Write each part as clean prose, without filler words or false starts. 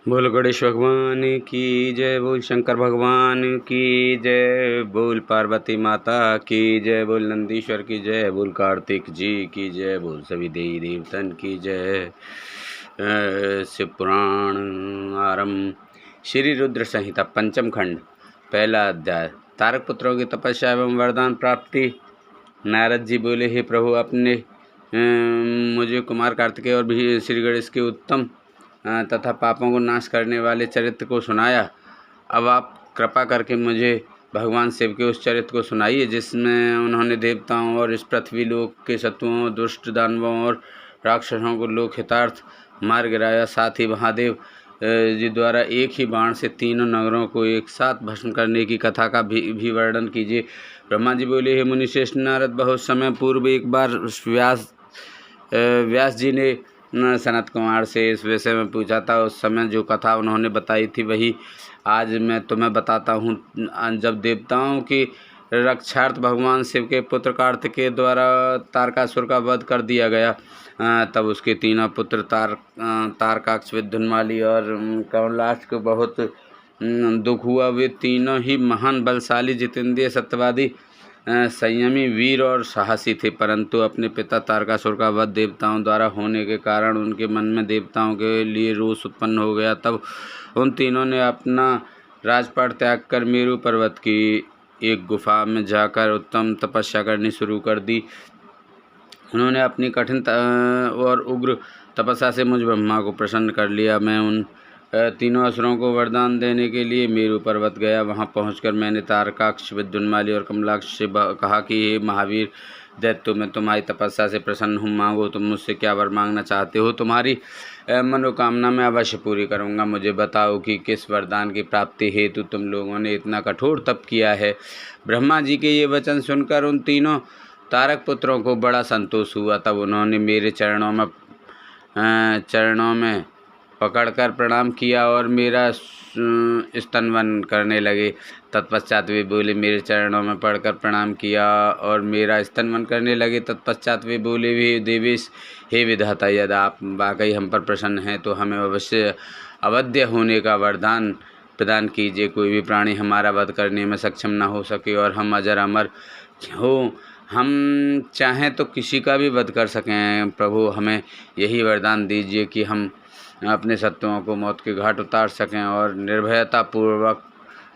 बोल गणेश भगवान की जय, बोल शंकर भगवान की जय, बोल पार्वती माता की जय, बोल नंदीश्वर की जय, बोल कार्तिक जी की जय, बोल सभी देवी देवतन की जय। शिव पुराण आरंभ। श्री रुद्र संहिता पंचम खंड पहला अध्याय। तारक पुत्रों की तपस्या एवं वरदान प्राप्ति। नारद जी बोले, हे प्रभु, आपने मुझे कुमार कार्तिकेय और भी श्री गणेश के उत्तम तथा पापों को नाश करने वाले चरित्र को सुनाया। अब आप कृपा करके मुझे भगवान शिव के उस चरित्र को सुनाइए जिसमें उन्होंने देवताओं और इस पृथ्वी लोक के शत्रुओं, दुष्ट दानवों और राक्षसों को लोक हितार्थ मार गिराया। साथ ही महादेव जी द्वारा एक ही बाण से तीनों नगरों को एक साथ भस्म करने की कथा का भी वर्णन कीजिए। ब्रह्मा जी बोले, हे मुनिश्रेष्ठ नारद, बहुत समय पूर्व एक बार व्यास जी ने सनत कुमार से इस विषय में पूछा था। उस समय जो कथा उन्होंने बताई थी वही आज मैं तुम्हें बताता हूँ। जब देवताओं की रक्षार्थ भगवान शिव के पुत्र कार्तिकेय द्वारा तारकासुर का वध कर दिया गया, तब उसके तीनों पुत्र तारकाक्ष, विद्युन्माली और कमलाक्ष को बहुत दुख हुआ। वे तीनों ही महान बलशाली, जितेंद्रिय, सत्यवादी, संयमी, वीर और साहसी थे, परंतु अपने पिता तारकासुर का वध देवताओं द्वारा होने के कारण उनके मन में देवताओं के लिए रोष उत्पन्न हो गया। तब उन तीनों ने अपना राजपाट त्याग कर मेरु पर्वत की एक गुफा में जाकर उत्तम तपस्या करनी शुरू कर दी। उन्होंने अपनी कठिन और उग्र तपस्या से मुझ ब्रह्मा को प्रसन्न कर लिया। मैं उन तीनों असुरों को वरदान देने के लिए मेरु पर्वत गया। वहां पहुंचकर मैंने तारकाक्ष, विद्युन्माली और कमलाक्ष से कहा कि हे महावीर दैत्यो, मैं तुम्हारी तपस्या से प्रसन्न हूँ। मांगो, तुम मुझसे क्या वर मांगना चाहते हो। तुम्हारी मनोकामना मैं अवश्य पूरी करूँगा। मुझे बताओ कि किस वरदान की प्राप्ति हेतु तुम लोगों ने इतना कठोर तप किया है। ब्रह्मा जी के ये वचन सुनकर उन तीनों तारक पुत्रों को बड़ा संतोष हुआ। तब उन्होंने मेरे चरणों में पकड़कर प्रणाम किया और मेरा स्तनवन करने लगे। तत्पश्चात वे बोले, मेरे चरणों में पड़कर प्रणाम किया और मेरा स्तनवन करने लगे। तत्पश्चात वे बोले, वे देवेश, हे विधाता, यदि आप वाकई हम पर प्रसन्न हैं तो हमें अवश्य अवध्य होने का वरदान प्रदान कीजिए। कोई भी प्राणी हमारा वध करने में सक्षम न हो सके और हम अजर अमर हो। हम चाहें तो किसी का भी वध कर सकें। प्रभु, हमें यही वरदान दीजिए कि हम अपने शत्रुओं को मौत के घाट उतार सकें और निर्भयता पूर्वक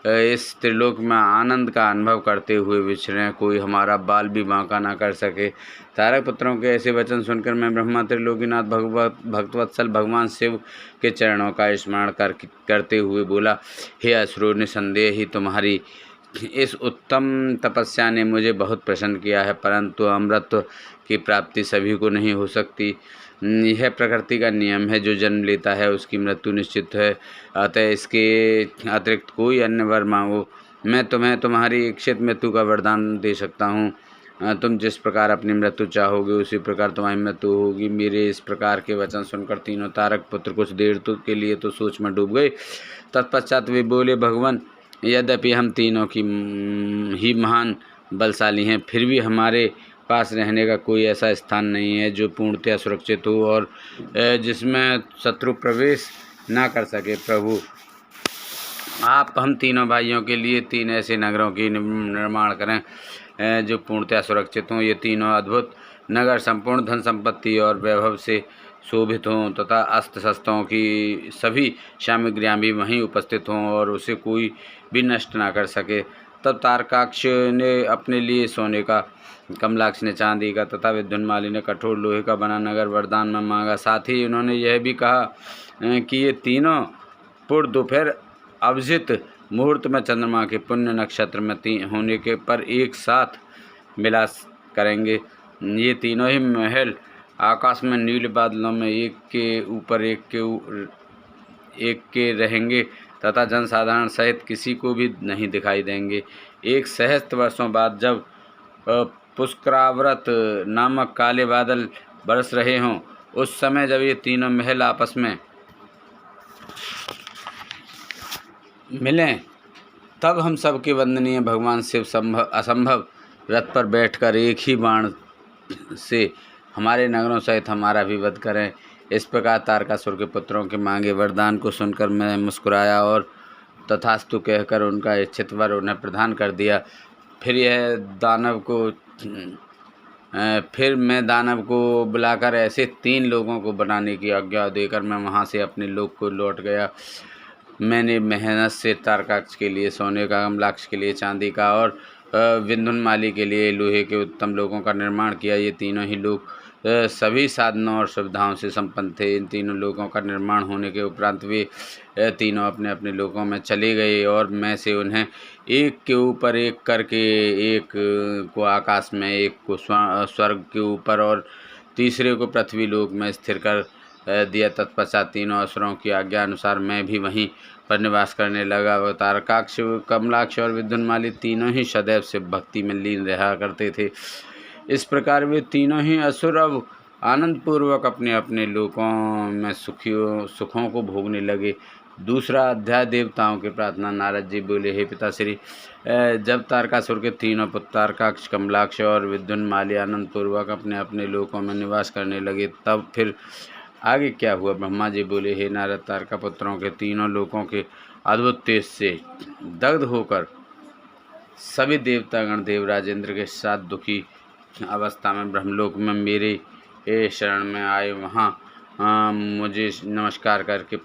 इस त्रिलोक में आनंद का अनुभव करते हुए विचरें। कोई हमारा बाल भी बांका ना कर सके। तारक पुत्रों के ऐसे वचन सुनकर मैं ब्रह्मा त्रिलोकीनाथ भक्तवत्सल भगवान शिव के चरणों का स्मरण करते हुए बोला, हे असुरों, निसंदेह ही तुम्हारी इस उत्तम तपस्या ने मुझे बहुत प्रसन्न किया है, परंतु अमृत की प्राप्ति सभी को नहीं हो सकती। यह प्रकृति का नियम है, जो जन्म लेता है उसकी मृत्यु निश्चित है। अतः इसके अतिरिक्त कोई अन्य वर मांगो, मैं तुम्हें तुम्हारी इच्छित मृत्यु का वरदान दे सकता हूँ। तुम जिस प्रकार अपनी मृत्यु चाहोगे उसी प्रकार तुम्हारी मृत्यु होगी। मेरे इस प्रकार के वचन सुनकर तीनों तारक पुत्र कुछ देर के लिए तो सोच में डूब गए। तत्पश्चात वे बोले, भगवान, यद्यपि हम तीनों की ही महान बलशाली हैं, फिर भी हमारे पास रहने का कोई ऐसा स्थान नहीं है जो पूर्णतया सुरक्षित हो और जिसमें शत्रु प्रवेश ना कर सके। प्रभु, आप हम तीनों भाइयों के लिए 3 ऐसे नगरों की निर्माण करें जो पूर्णतया सुरक्षित हों। ये तीनों अद्भुत नगर संपूर्ण धन संपत्ति और वैभव से शोभित हों तथा अस्त्र शस्त्रों की सभी सामग्रियाँ भी वहीं उपस्थित हों और उसे कोई भी नष्ट ना कर सके। तब तारकाक्ष ने अपने लिए सोने का, कमलाक्ष ने चांदी का तथा विद्युन्माली ने कठोर लोहे का बना नगर वरदान में मांगा। साथ ही उन्होंने यह भी कहा कि ये तीनों पूर्व दोपहर अभिजित मुहूर्त में चंद्रमा के पुण्य नक्षत्र में होने के पर एक साथ विलास करेंगे। ये तीनों ही महल आकाश में नील बादलों में एक के ऊपर एक के रहेंगे तथा जनसाधारण सहित किसी को भी नहीं दिखाई देंगे। 1 सहस्त्र वर्षों बाद जब पुष्कराव्रत नामक काले बादल बरस रहे हों, उस समय जब ये तीनों महल आपस में मिलें, तब हम सबके वंदनीय भगवान शिव असंभव रथ पर बैठकर एक ही बाण से हमारे नगरों सहित हमारा भी वध करें। इस प्रकार तारकासुर के पुत्रों के मांगे वरदान को सुनकर मैं मुस्कुराया और तथास्तु कहकर उनका इच्छित वर उन्हें प्रदान कर दिया। फिर मैं दानव को बुलाकर ऐसे 3 लोगों को बनाने की आज्ञा देकर मैं वहाँ से अपने लोक को लौट गया। मैंने मेहनत से तारकाक्ष के लिए सोने का, कमलाक्ष के लिए चांदी का और विंध्यामाली के लिए लोहे के उत्तम लोगों का निर्माण किया। ये तीनों ही लोग सभी साधनों और सुविधाओं से संपन्न थे। इन तीनों लोगों का निर्माण होने के उपरांत वे तीनों अपने अपने लोकों में चले गए और मैं से उन्हें एक के ऊपर एक करके, एक को आकाश में, एक को स्वर्ग के ऊपर और तीसरे को पृथ्वी लोक में स्थिर कर दिया। तत्पश्चात तीनों असुरों की आज्ञा अनुसार मैं भी वहीं पर निवास करने लगा। वह तारकाक्ष, कमलाक्ष और विंध्यामाली तीनों ही सदैव से भक्ति में लीन रहा करते थे। इस प्रकार वे तीनों ही असुर अब आनंदपूर्वक अपने अपने लोकों में सुखों को भोगने लगे। दूसरा अध्याय, देवताओं की प्रार्थना। नारद जी बोले, हे पिताश्री, जब तारकासुर के तीनों पुत्र तारकाक्ष, कमलाक्ष और विंध्यामाली आनंदपूर्वक अपने अपने लोकों में निवास करने लगे, तब फिर आगे क्या हुआ? ब्रह्मा जी बोले, हे नारद, तारका पुत्रों के तीनों लोकों के अद्भुत तेज से दग्ध होकर सभी देवतागण देवराज इंद्र के साथ दुखी अवस्था में ब्रह्मलोक में मेरे शरण में आए। वहाँ मुझे नमस्कार करके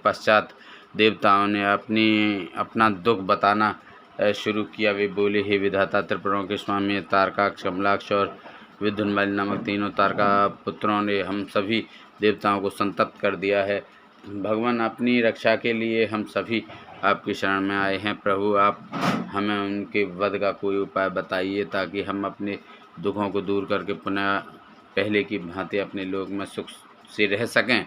पश्चात देवताओं ने अपना दुख बताना शुरू किया। वे बोले, हे विधाता, त्रिपुरों के स्वामी तारकाक्ष, कमलाक्ष और विंध्यामाली नामक तीनों तारका पुत्रों ने हम सभी देवताओं को संतप्त कर दिया है। भगवान, अपनी रक्षा के लिए हम सभी आपकी शरण में आए हैं। प्रभु, आप हमें उनके वध का कोई उपाय बताइए ताकि हम अपने दुखों को दूर करके पुनः पहले की भांति अपने लोक में सुख से रह सकें।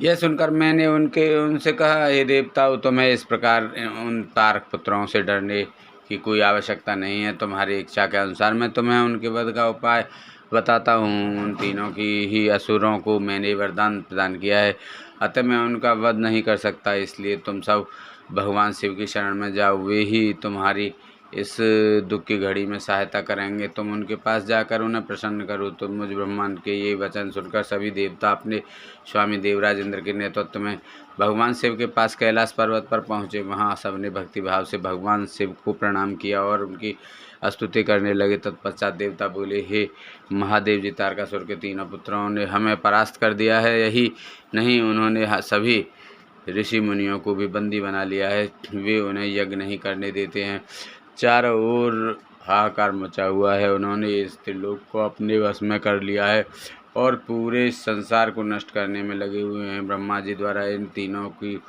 यह सुनकर मैंने उनसे कहा, हे देवताओं, तुम्हें इस प्रकार उन तारक पुत्रों से डरने की कोई आवश्यकता नहीं है। तुम्हारी इच्छा के अनुसार मैं तुम्हें उनके वध का उपाय बताता हूँ। उन तीनों की ही असुरों को मैंने वरदान प्रदान किया है, अतः मैं उनका वध नहीं कर सकता। इसलिए तुम सब भगवान शिव की शरण में जाओ, वे ही तुम्हारी इस दुख की घड़ी में सहायता करेंगे। तुम उनके पास जाकर उन्हें प्रसन्न करो। तो मुझ ब्रह्मांड के ये वचन सुनकर सभी देवता अपने स्वामी देवराज इंद्र के नेतृत्व में भगवान शिव के पास कैलाश पर्वत पर पहुँचे। वहाँ सबने भक्ति भाव से भगवान शिव को प्रणाम किया और उनकी स्तुति करने लगे। तत्पश्चात देवता बोले, हे महादेव जी, तारकासुर के तीनों पुत्रों ने हमें परास्त कर दिया है। यही नहीं, उन्होंने सभी ऋषि मुनियों को भी बंदी बना लिया है। वे उन्हें यज्ञ नहीं करने देते हैं। चारों ओर हाहाकार मचा हुआ है। उन्होंने इस त्रिलोक को अपने वश में कर लिया है और पूरे संसार को नष्ट करने में लगे हुए हैं। ब्रह्मा जी द्वारा इन तीनों की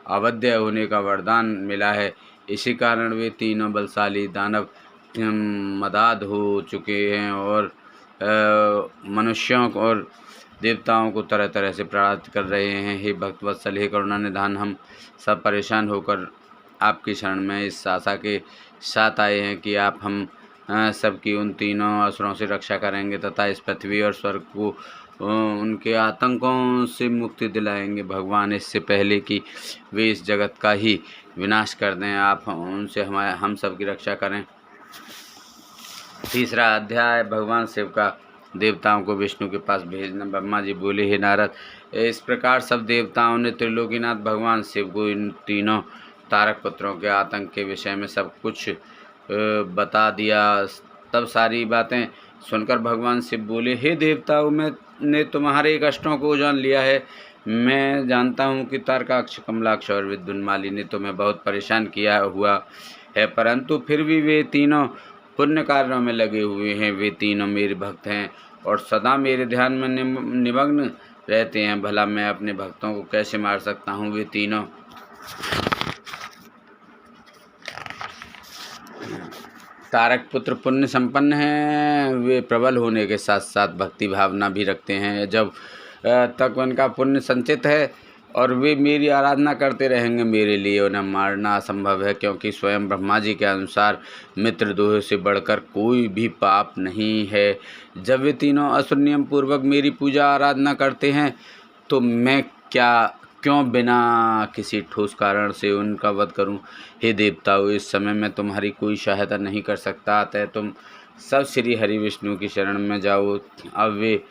अवध्य होने का वरदान मिला है। इसी कारण वे तीनों बलशाली दानव मदाद हो चुके हैं और मनुष्यों और देवताओं को तरह तरह से प्रणाम कर रहे हैं। हे भक्तवत्सल, हे करुणा निधान, हम सब परेशान होकर आपकी शरण में इस आशा के साथ आए हैं कि आप हम सबकी उन तीनों असुरों से रक्षा करेंगे तथा इस पृथ्वी और स्वर्ग को उनके आतंकों से मुक्ति दिलाएंगे। भगवान, इससे पहले कि वे इस जगत का ही विनाश कर दें, आप उनसे हम सब की रक्षा करें। तीसरा अध्याय, भगवान शिव का देवताओं को विष्णु के पास भेजना। ब्रह्मा जी बोले, हे नारद, इस प्रकार सब देवताओं ने त्रिलोकीनाथ भगवान शिव को इन तीनों तारक पुत्रों के आतंक के विषय में सब कुछ बता दिया। तब सारी बातें सुनकर भगवान शिव बोले, हे देवताओं, मैंने तुम्हारे कष्टों को जान लिया है। मैं जानता हूँ कि तारकाक्ष, कमलाक्ष और विंध्यामाली ने तुम्हें बहुत परेशान किया हुआ है, परंतु फिर भी वे तीनों पुण्य कार्यों में लगे हुए हैं। वे तीनों मेरे भक्त हैं और सदा मेरे ध्यान में निमग्न रहते हैं। भला मैं अपने भक्तों को कैसे मार सकता हूँ? वे तीनों तारक पुत्र पुण्य संपन्न हैं। वे प्रबल होने के साथ साथ भक्ति भावना भी रखते हैं। जब तक उनका पुण्य संचित है और वे मेरी आराधना करते रहेंगे, मेरे लिए उन्हें मारना असंभव है, क्योंकि स्वयं ब्रह्मा जी के अनुसार मित्रद्रोह से बढ़कर कोई भी पाप नहीं है। जब वे तीनों असुर नियम पूर्वक मेरी पूजा आराधना करते हैं, तो मैं क्यों बिना किसी ठोस कारण से उनका वध करूं? हे देवताओं, इस समय मैं तुम्हारी कोई सहायता नहीं कर सकता, अतः तुम सब श्री हरि विष्णु की शरण में जाओ। अब वे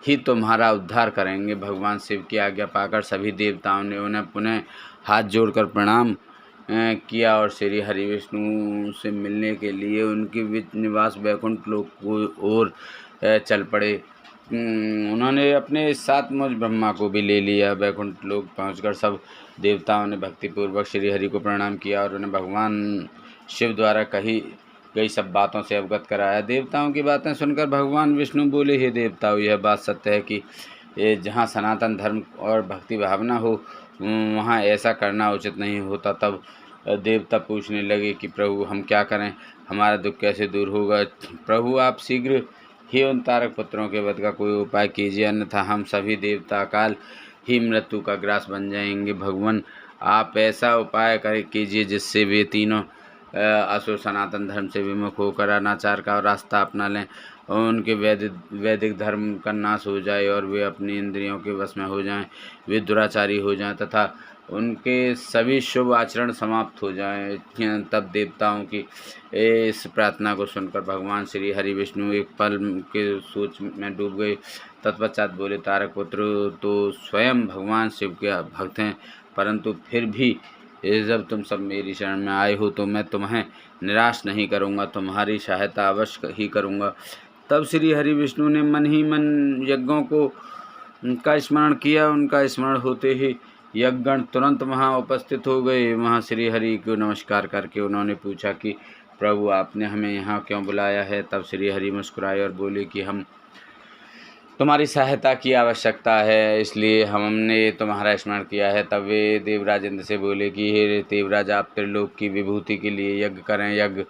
ही तुम्हारा उद्धार करेंगे। भगवान शिव की आज्ञा पाकर सभी देवताओं ने उन्हें पुनः हाथ जोड़कर प्रणाम किया और श्री हरि विष्णु से मिलने के लिए उनकी निवास वैकुंठ लोक की ओर चल पड़े। उन्होंने अपने साथ मुझ ब्रह्मा को भी ले लिया। वैकुंठ लोक पहुंचकर सब देवताओं ने भक्तिपूर्वक श्री हरि को प्रणाम किया और उन्हें भगवान शिव द्वारा कही गई सब बातों से अवगत कराया। देवताओं की बातें सुनकर भगवान विष्णु बोले, हे देवताओं, यह बात सत्य है कि जहाँ सनातन धर्म और भक्ति भावना हो वहाँ ऐसा करना उचित नहीं होता। तब देवता पूछने लगे कि प्रभु, हम क्या करें, हमारा दुख कैसे दूर होगा। प्रभु, आप शीघ्र ही उन तारक पुत्रों के वध का कोई उपाय कीजिए, अन्यथा हम सभी देवता काल ही मृत्यु का ग्रास बन जाएंगे। भगवान, आप ऐसा उपाय कीजिए जिससे वे तीनों असुर सनातन धर्म से विमुख होकर अनाचार का रास्ता अपना लें और उनके वैदिक धर्म का नाश हो जाए और वे अपनी इंद्रियों के वश में हो जाएं, वे दुराचारी हो जाएं तथा उनके सभी शुभ आचरण समाप्त हो जाएं। तब देवताओं की इस प्रार्थना को सुनकर भगवान श्री हरि विष्णु एक पल के सोच में डूब गए। तत्पश्चात बोले, तारक पुत्र तो स्वयं भगवान शिव के भक्त हैं, परंतु फिर भी जब तुम सब मेरी शरण में आए हो तो मैं तुम्हें निराश नहीं करूँगा, तुम्हारी सहायता अवश्य ही करूँगा। तब श्री हरि विष्णु ने मन ही मन यज्ञों को का स्मरण किया। उनका स्मरण होते ही यज्ञगण तुरंत वहाँ उपस्थित हो गए। वहाँ श्री हरि को नमस्कार करके उन्होंने पूछा कि प्रभु, आपने हमें यहाँ क्यों बुलाया है। तब श्री हरि मुस्कुराए और बोले कि हम तुम्हारी सहायता की आवश्यकता है, इसलिए हमने तुम्हारा स्मरण किया है। तब वे देवराज इंद्र से बोले कि हे देवराज, आप त्रिलोक की विभूति के लिए यज्ञ करें। यज्ञ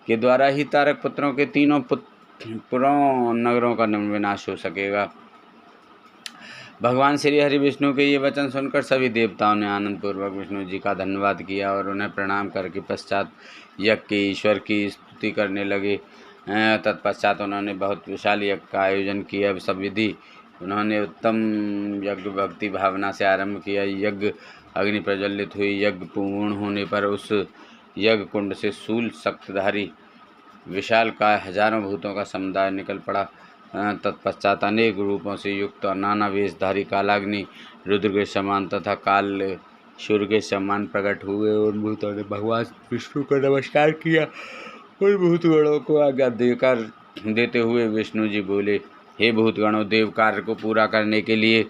के द्वारा ही तारक पुत्रों के तीनों पुरों नगरों का विनाश हो सकेगा। भगवान श्री हरि विष्णु के ये वचन सुनकर सभी देवताओं ने आनंद पूर्वक विष्णु जी का धन्यवाद किया और उन्हें प्रणाम करके पश्चात यज्ञ के ईश्वर की स्तुति करने लगे। तत्पश्चात उन्होंने बहुत विशाल यज्ञ का आयोजन किया। सब विधि उन्होंने उत्तम यज्ञ भक्ति भावना से आरंभ किया। यज्ञ अग्नि प्रज्वलित हुई। यज्ञ पूर्ण होने पर उस यज्ञ कुंड से शूल शक्तिधारी विशाल का हजारों भूतों का समुदाय निकल पड़ा। तत्पश्चात अनेक रूपों से युक्त नाना वेशधारी कालाग्नि रुद्र के समान तथा काल सूर्य के समान प्रकट हुए। उन भूतों ने भगवान विष्णु को नमस्कार किया। उन भूतगणों को आज्ञा देते हुए विष्णु जी बोले, हे भूतगणों, देव कार्य को पूरा करने के लिए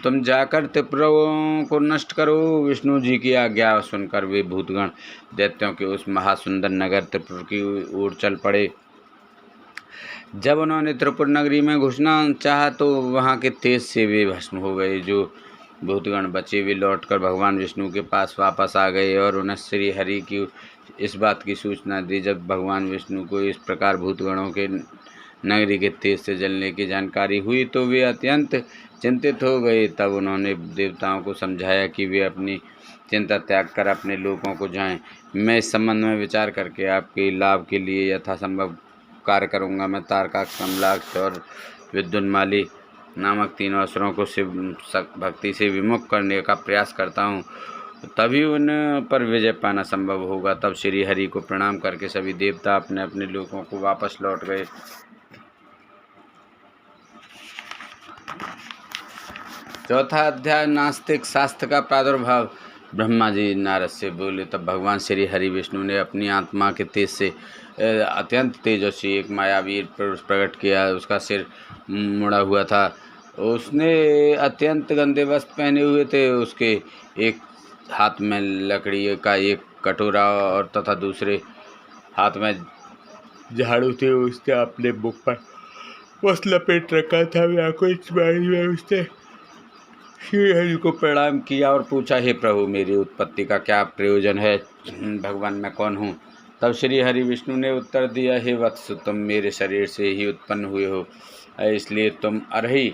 तुम जाकर त्रिपुरों को नष्ट करो। विष्णु जी की आज्ञा सुनकर वे भूतगण दैत्यों के उस महासुंदर नगर त्रिपुर की ओर चल पड़े। जब उन्होंने त्रिपुर नगरी में घुसना चाहा तो वहाँ के तेज से वे भस्म हो गए। जो भूतगण बचे वे लौटकर भगवान विष्णु के पास वापस आ गए और उन्हें श्री हरि की इस बात की सूचना दी। जब भगवान विष्णु को इस प्रकार भूतगणों के नगरी के तेज से जलने की जानकारी हुई तो वे अत्यंत चिंतित हो गए। तब उन्होंने देवताओं को समझाया कि वे अपनी चिंता त्याग कर अपने लोकों को जाएं। मैं इस संबंध में विचार करके आपके लाभ के लिए यथासंभव कार्य करूँगा। मैं तारकाक्ष, कमलाक्ष और विद्युन्माली नामक तीनों असुरों को शिव भक्ति से विमुख करने का प्रयास करता हूँ, तभी उन पर विजय पाना संभव होगा। तब श्री हरि को प्रणाम करके सभी देवता अपने अपने लोकों को वापस लौट गए। चौथा अध्याय, नास्तिक शास्त्र का प्रादुर्भाव। ब्रह्मा जी नारद से बोले। तब भगवान श्री हरि विष्णु ने अपनी आत्मा के तेज से अत्यंत तेजस्वी एक मायावीर पुरुष प्रकट किया। उसका सिर मुड़ा हुआ था। उसने अत्यंत गंदे वस्त्र पहने हुए थे। उसके एक हाथ में लकड़ी का एक कटोरा और तथा दूसरे हाथ में झाड़ू थे। उसने अपने मुख पर वस्त्र लपेट रखा था। उसने श्री हरि को प्रणाम किया और पूछा, हे प्रभु, मेरी उत्पत्ति का क्या प्रयोजन है। भगवान, मैं कौन हूँ। तब श्री हरि विष्णु ने उत्तर दिया, हे वत्स, तुम मेरे शरीर से ही उत्पन्न हुए हो, इसलिए तुम अर्ही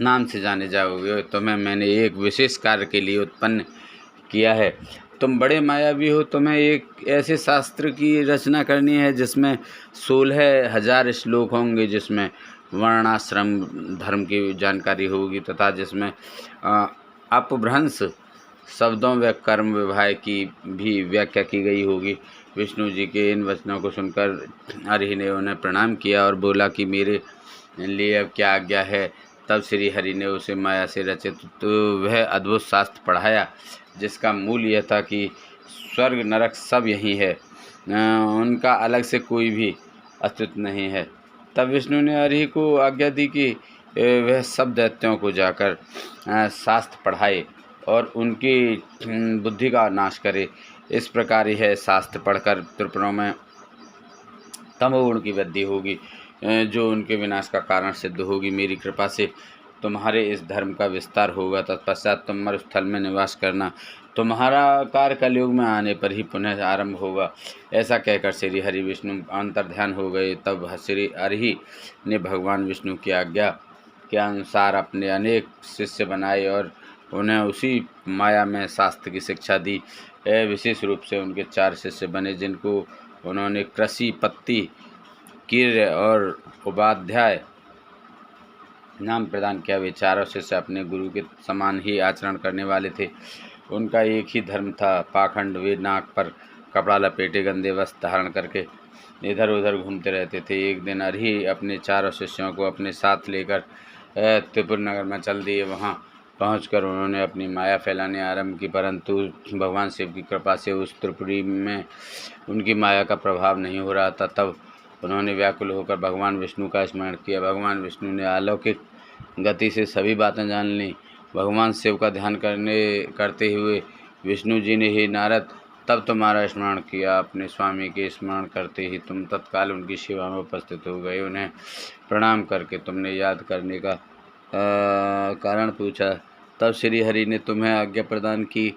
नाम से जाने जाओगे। तुम्हें मैंने एक विशेष कार्य के लिए उत्पन्न किया है। तुम बड़े मायावी हो। तुम्हें एक ऐसे शास्त्र की रचना करनी है जिसमें 16,000 श्लोक होंगे, जिसमें वर्णाश्रम धर्म की जानकारी होगी तथा जिसमें अपभ्रंश शब्दों व कर्म विभाग की भी व्याख्या की गई होगी। विष्णु जी के इन वचनों को सुनकर हरि ने उन्हें प्रणाम किया और बोला कि मेरे लिए अब क्या आज्ञा है। तब श्री हरि ने उसे माया से रचित तो वह अद्भुत शास्त्र पढ़ाया, जिसका मूल यह था कि स्वर्ग नरक सब यही है, उनका अलग से कोई भी अस्तित्व नहीं है। तब विष्णु ने हरि को आज्ञा दी कि वह सब दैत्यों को जाकर शास्त्र पढ़ाए और उनकी बुद्धि का नाश करे। इस प्रकार यह शास्त्र पढ़कर त्रिपुरों में तमोगुण की वृद्धि होगी, जो उनके विनाश का कारण सिद्ध होगी। मेरी कृपा से तुम्हारे इस धर्म का विस्तार होगा। तत्पश्चात तुम मरुस्थल में निवास करना। तुम्हारा कार्य कलयुग में आने पर ही पुनः आरंभ होगा। ऐसा कहकर श्री हरि विष्णु अंतर्ध्यान हो गए। तब श्री हरि ने भगवान विष्णु की आज्ञा के अनुसार अपने अनेक शिष्य बनाए और उन्हें उसी माया में शास्त्र की शिक्षा दी। विशेष रूप से उनके 4 शिष्य बने, जिनको उन्होंने कृषि, पत्ती, कीर्य और उपाध्याय नाम प्रदान किया। वे चारों शिष्य अपने गुरु के समान ही आचरण करने वाले थे। उनका एक ही धर्म था, पाखंड। वे नाक पर कपड़ा लपेटे गंदे वस्त्र धारण करके इधर उधर घूमते रहते थे। एक दिन हरि अपने चारों शिष्यों को अपने साथ लेकर त्रिपुर नगर में चल दिए। वहाँ पहुंचकर उन्होंने अपनी माया फैलाने आरंभ की, परंतु भगवान शिव की कृपा से उस त्रिपुरी में उनकी माया का प्रभाव नहीं हो रहा था। तब उन्होंने व्याकुल होकर भगवान विष्णु का स्मरण किया। भगवान विष्णु ने अलौकिक गति से सभी बातें जान लीं। भगवान शिव का ध्यान करते हुए विष्णु जी ने, हे नारद, तब तुम्हारा स्मरण किया। अपने स्वामी के स्मरण करते ही तुम तत्काल उनकी सेवा में उपस्थित हो गए। उन्हें प्रणाम करके तुमने याद करने का कारण पूछा। तब श्री हरि ने तुम्हें आज्ञा प्रदान की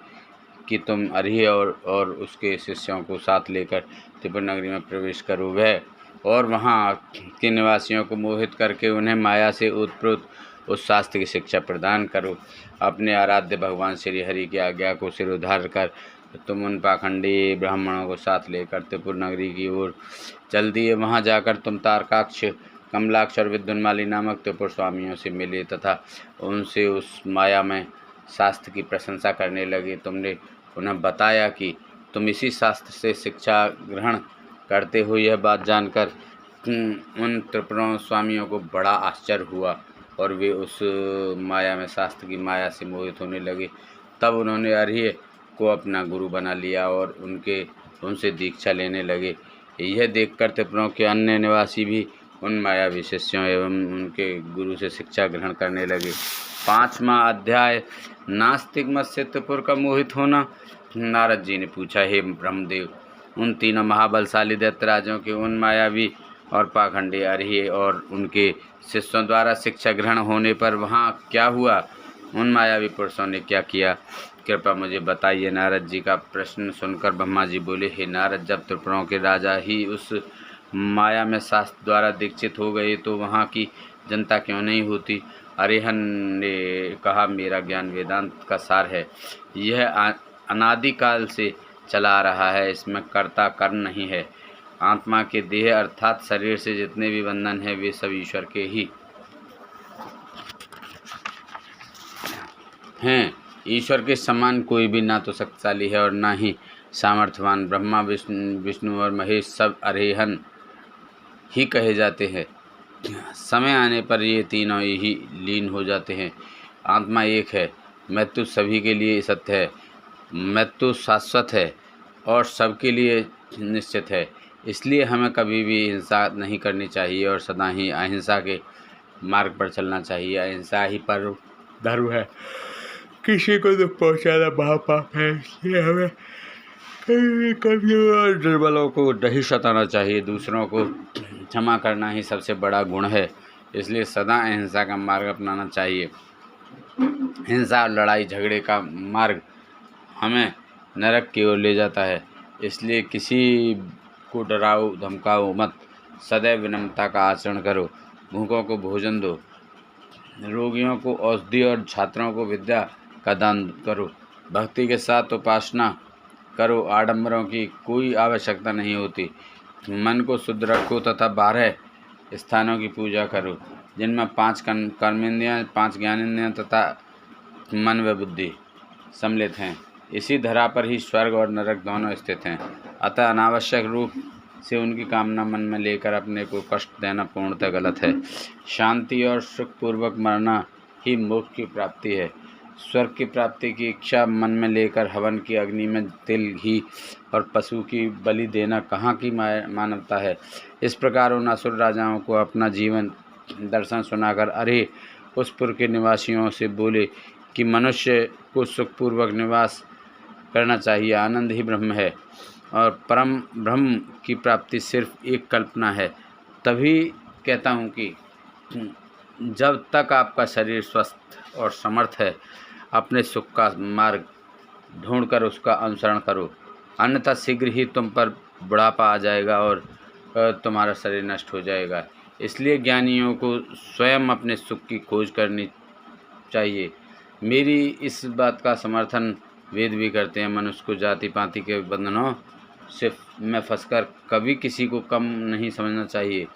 कि तुम हरि और उसके शिष्यों को साथ लेकर त्रिपुर नगरी में प्रवेश करो। वह और वहाँ के निवासियों को मोहित करके उन्हें माया से उत्प्रोत उस शास्त्र की शिक्षा प्रदान करो। अपने आराध्य भगवान श्री हरि की आज्ञा को सिरोधार कर तुम उन पाखंडी ब्राह्मणों को साथ लेकर त्रिपुर नगरी की ओर चल दिए। वहाँ जाकर तुम तारकाक्ष, कमलाक्ष और विद्युन्माली नामक त्रिपुर स्वामियों से मिले तथा उनसे उस माया में शास्त्र की प्रशंसा करने लगे। तुमने उन्हें बताया कि तुम इसी शास्त्र से शिक्षा ग्रहण करते हो। यह बात जानकर उन त्रिपुरों स्वामियों को बड़ा आश्चर्य हुआ और वे उस माया में शास्त्र की माया से मोहित होने लगे। तब उन्होंने हरि को अपना गुरु बना लिया और उनसे दीक्षा लेने लगे। यह देखकर त्रिपुरों के अन्य निवासी भी उन मायावी शिष्यों एवं उनके गुरु से शिक्षा ग्रहण करने लगे। 5वां अध्याय, नास्तिक मत से त्रिपुर का मोहित होना। नारद जी ने पूछा, हे ब्रह्मदेव, उन तीनों महाबलशाली दैत्यराजों के उन मायावी और पाखंडी हरि और उनके शिष्यों द्वारा शिक्षा ग्रहण होने पर वहाँ क्या हुआ? उन मायावी पुरुषों ने क्या किया? कृपया मुझे बताइए। नारद जी का प्रश्न सुनकर ब्रह्मा जी बोले, हे नारद, जब त्रिपुरों के राजा ही उस माया में शास्त्र द्वारा दीक्षित हो गए तो वहाँ की जनता क्यों नहीं होती? अरिहन ने कहा, मेरा ज्ञान वेदांत का सार है। यह अनादिकाल से चला आ रहा है। इसमें कर्ता कर्म नहीं है। आत्मा के देह अर्थात शरीर से जितने भी बंधन हैं वे सब ईश्वर के ही हैं। ईश्वर के समान कोई भी ना तो शक्तिशाली है और ना ही सामर्थ्यवान। ब्रह्मा, विष्णु और महेश सब अरिहन ही कहे जाते हैं। समय आने पर ये तीनों ही लीन हो जाते हैं। आत्मा एक है। मृत्यु सभी के लिए सत्य है। मृत्यु शाश्वत है और सबके लिए निश्चित है। इसलिए हमें कभी भी हिंसा नहीं करनी चाहिए और सदा ही अहिंसा के मार्ग पर चलना चाहिए। अहिंसा ही परम धर्म है। किसी को दुख पहुंचाना महापाप है। इसलिए हमें कमियों और दुर्बलों को नहीं सताना चाहिए। दूसरों को क्षमा करना ही सबसे बड़ा गुण है। इसलिए सदा अहिंसा का मार्ग अपनाना चाहिए। हिंसा और लड़ाई झगड़े का मार्ग हमें नरक की ओर ले जाता है। इसलिए किसी को डराओ धमकाओ मत। सदैव विनम्रता का आचरण करो। भूखों को भोजन दो, रोगियों को औषधि और छात्रों को विद्या का दान करो। भक्ति के साथ उपासना करो। आडंबरों की कोई आवश्यकता नहीं होती। मन को शुद्ध रखो तथा 12 स्थानों की पूजा करो, जिनमें 5 कर्मेंद्रियाँ, 5 ज्ञानेंद्रियाँ तथा मन व बुद्धि सम्मिलित हैं। इसी धरा पर ही स्वर्ग और नरक दोनों स्थित हैं। अतः अनावश्यक रूप से उनकी कामना मन में लेकर अपने को कष्ट देना पूर्णतः गलत है। शांति और सुखपूर्वक मरना ही मोक्ष की प्राप्ति है। स्वर्ग की प्राप्ति की इच्छा मन में लेकर हवन की अग्नि में तिल, घी और पशु की बलि देना कहाँ की मानवता है। इस प्रकार उन असुर राजाओं को अपना जीवन दर्शन सुनाकर अरे उस पुर के निवासियों से बोले कि मनुष्य को सुखपूर्वक निवास करना चाहिए। आनंद ही ब्रह्म है और परम ब्रह्म की प्राप्ति सिर्फ एक कल्पना है। तभी कहता हूँ कि जब तक आपका शरीर स्वस्थ और समर्थ है, अपने सुख का मार्ग ढूंढकर उसका अनुसरण करो, अन्यथा शीघ्र ही तुम पर बुढ़ापा आ जाएगा और तुम्हारा शरीर नष्ट हो जाएगा। इसलिए ज्ञानियों को स्वयं अपने सुख की खोज करनी चाहिए। मेरी इस बात का समर्थन वेद भी करते हैं। मनुष्य को जाति पाति के बंधनों से में फंसकर कभी किसी को कम नहीं समझना चाहिए।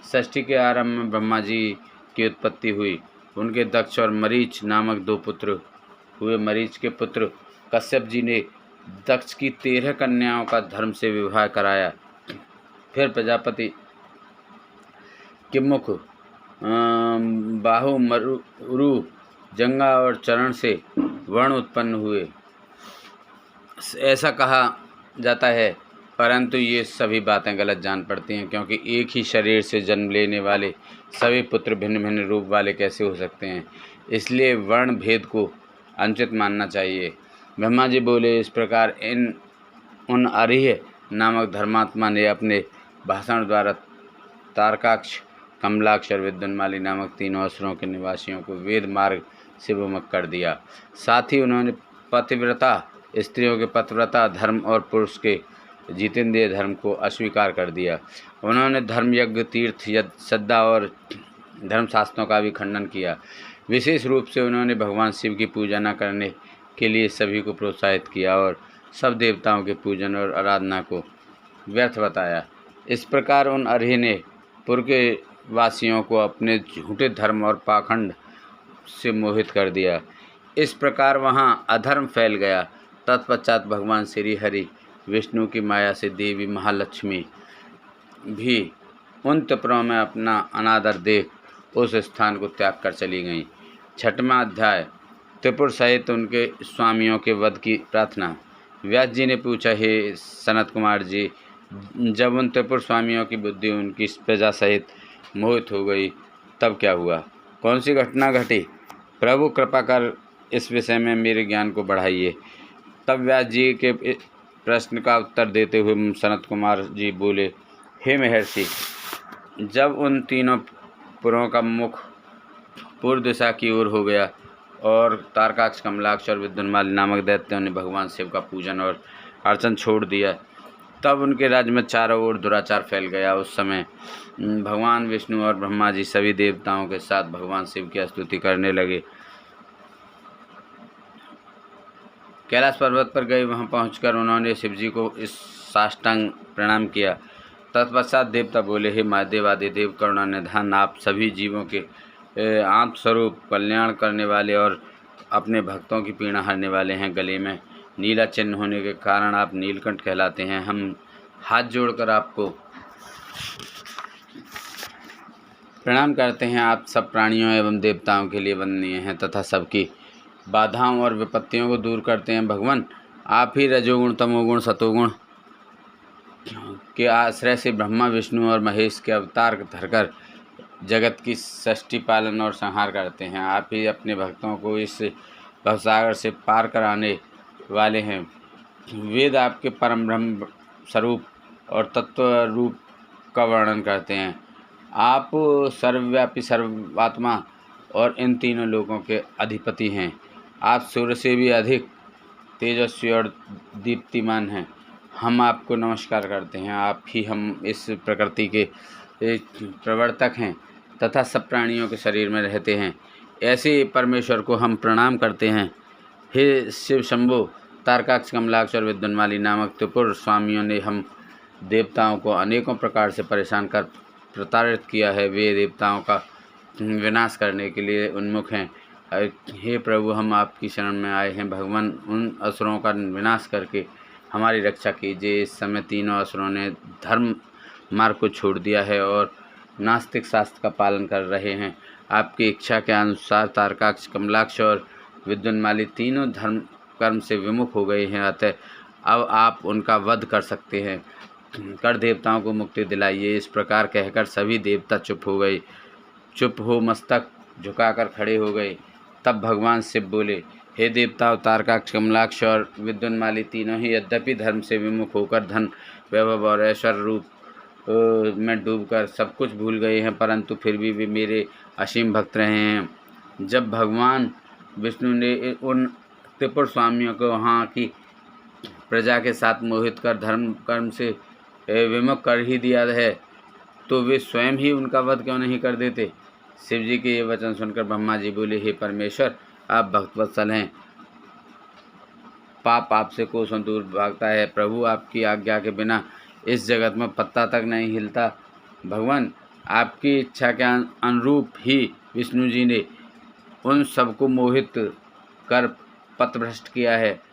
सृष्टि के आरंभ में ब्रह्मा जी की उत्पत्ति हुई। उनके दक्ष और मरीच नामक 2 पुत्र हुए। मरीच के पुत्र कश्यप जी ने दक्ष की 13 कन्याओं का धर्म से विवाह कराया। फिर प्रजापति के मुख बाहु, मरु, जंगा और चरण से वर्ण उत्पन्न हुए, ऐसा कहा जाता है। परंतु ये सभी बातें गलत जान पड़ती हैं, क्योंकि एक ही शरीर से जन्म लेने वाले सभी पुत्र भिन्न भिन्न रूप वाले कैसे हो सकते हैं। इसलिए वर्ण भेद को अनुचित मानना चाहिए। ब्रह्मा जी बोले, इस प्रकार उन अरिह नामक धर्मात्मा ने अपने भाषण द्वारा तारकाक्ष, कमलाक्ष और विद्युन्माली नामक 3 असुरों के निवासियों को वेद मार्ग से विमुख कर दिया। साथ ही उन्होंने पतिव्रता स्त्रियों के पतिव्रता धर्म और पुरुष के जितेंद्रिय धर्म को अस्वीकार कर दिया। उन्होंने धर्म, यज्ञ, तीर्थ, श्रद्धा और धर्मशास्त्रों का भी खंडन किया। विशेष रूप से उन्होंने भगवान शिव की पूजा न करने के लिए सभी को प्रोत्साहित किया और सब देवताओं के पूजन और आराधना को व्यर्थ बताया। इस प्रकार उन अरिह ने पुर के वासियों को अपने झूठे धर्म और पाखंड से मोहित कर दिया। इस प्रकार वहाँ अधर्म फैल गया। तत्पश्चात भगवान श्री हरि विष्णु की माया से देवी महालक्ष्मी भी उन त्रिपुरों में अपना अनादर देख उस स्थान को त्याग कर चली गईं। 6वां अध्याय, त्रिपुर सहित उनके स्वामियों के वध की प्रार्थना। व्यास जी ने पूछा, हे सनत कुमार जी, जब उन त्रिपुर स्वामियों की बुद्धि उनकी प्रजा सहित मोहित हो गई तब क्या हुआ? कौन सी घटना घटी? प्रभु कृपा कर इस विषय में मेरे ज्ञान को बढ़ाइए। तब व्यास जी के प्रश्न का उत्तर देते हुए सनत कुमार जी बोले, हे महर्षि, जब उन तीनों पुरों का मुख पूर्व दिशा की ओर हो गया और तारकाक्ष, कमलाक्ष और विद्युन्माली नामक दैत्यों ने भगवान शिव का पूजन और अर्चन छोड़ दिया, तब उनके राज्य में चारों ओर दुराचार फैल गया। उस समय भगवान विष्णु और ब्रह्मा जी सभी देवताओं के साथ भगवान शिव की स्तुति करने लगे। कैलाश पर्वत पर गए। वहां पहुंचकर उन्होंने शिव जी को इस साष्टांग प्रणाम किया। तत्पश्चात देवता बोले, हे महादेवादि देव करुणा निधान, आप सभी जीवों के आत्मस्वरूप कल्याण करने वाले और अपने भक्तों की पीड़ा हरने वाले हैं। गले में नीला चिन्ह होने के कारण आप नीलकंठ कहलाते हैं। हम हाथ जोड़कर आपको प्रणाम करते हैं। आप सब प्राणियों एवं देवताओं के लिए वंदनीय हैं तथा सबकी बाधाओं और विपत्तियों को दूर करते हैं। भगवान, आप ही रजोगुण, तमोगुण, सतोगुण के आश्रय से ब्रह्मा, विष्णु और महेश के अवतार धरकर जगत की सृष्टि, पालन और संहार करते हैं। आप ही अपने भक्तों को इस भवसागर से पार कराने वाले हैं। वेद आपके परम ब्रह्म स्वरूप और तत्व रूप का वर्णन करते हैं। आप सर्वव्यापी, सर्वात्मा और इन तीनों लोकों के अधिपति हैं। आप सूर्य से भी अधिक तेजस्वी और दीप्तिमान हैं। हम आपको नमस्कार करते हैं। आप ही हम इस प्रकृति के प्रवर्तक हैं तथा सब प्राणियों के शरीर में रहते हैं। ऐसे परमेश्वर को हम प्रणाम करते हैं। हे शिव शंभो, तारकाक्ष, कमलाक्ष और विद्युन्माली नामक त्रिपुर स्वामियों ने हम देवताओं को अनेकों प्रकार से परेशान कर प्रताड़ित किया है। वे देवताओं का विनाश करने के लिए उन्मुख हैं। हे प्रभु, हम आपकी शरण में आए हैं। भगवान, उन असुरों का विनाश करके हमारी रक्षा कीजिए। इस समय तीनों असुरों ने धर्म मार्ग को छोड़ दिया है और नास्तिक शास्त्र का पालन कर रहे हैं। आपकी इच्छा के अनुसार तारकाक्ष, कमलाक्ष और विद्युन्माली तीनों धर्म कर्म से विमुख हो गए हैं, अतः अब आप उनका वध कर सकते हैं। कर देवताओं को मुक्ति दिलाइए। इस प्रकार कहकर सभी देवता चुप हो मस्तक झुकाकर खड़े हो गए। तब भगवान शिव बोले, हे देवताओं, तारकाक्ष, कमलाक्ष और विद्युन्माली तीनों ही यद्यपि धर्म से विमुख होकर धन, वैभव और ऐश्वर्य रूप में डूबकर सब कुछ भूल गए हैं, परंतु फिर भी वे मेरे असीम भक्त रहे हैं। जब भगवान विष्णु ने उन त्रिपुर स्वामियों को वहाँ की प्रजा के साथ मोहित कर धर्म कर्म से विमुख कर ही दिया है, तो वे स्वयं ही उनका वध क्यों नहीं कर देते। शिव जी के ये वचन सुनकर ब्रह्मा जी बोले, हे परमेश्वर, आप भक्तवत्सल हैं, पाप आपसे कोसों दूर भागता है। प्रभु, आपकी आज्ञा के बिना इस जगत में पत्ता तक नहीं हिलता। भगवान, आपकी इच्छा के अनुरूप ही विष्णु जी ने उन सबको मोहित कर पथभ्रष्ट किया है।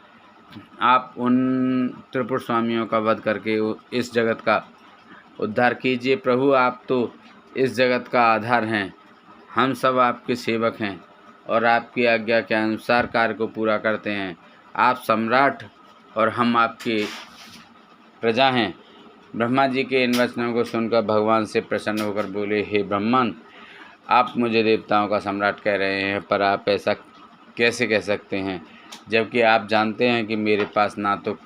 आप उन त्रिपुर स्वामियों का वध करके इस जगत का उद्धार कीजिए। प्रभु, आप तो इस जगत का आधार हैं, हम सब आपके सेवक हैं और आपकी आज्ञा के अनुसार कार्य को पूरा करते हैं। आप सम्राट और हम आपकी प्रजा हैं। ब्रह्मा जी के इन वचनों को सुनकर भगवान से प्रसन्न होकर बोले, हे ब्रह्मन, आप मुझे देवताओं का सम्राट कह रहे हैं, पर आप ऐसा कैसे कह सकते हैं, जबकि आप जानते हैं कि मेरे पास ना तो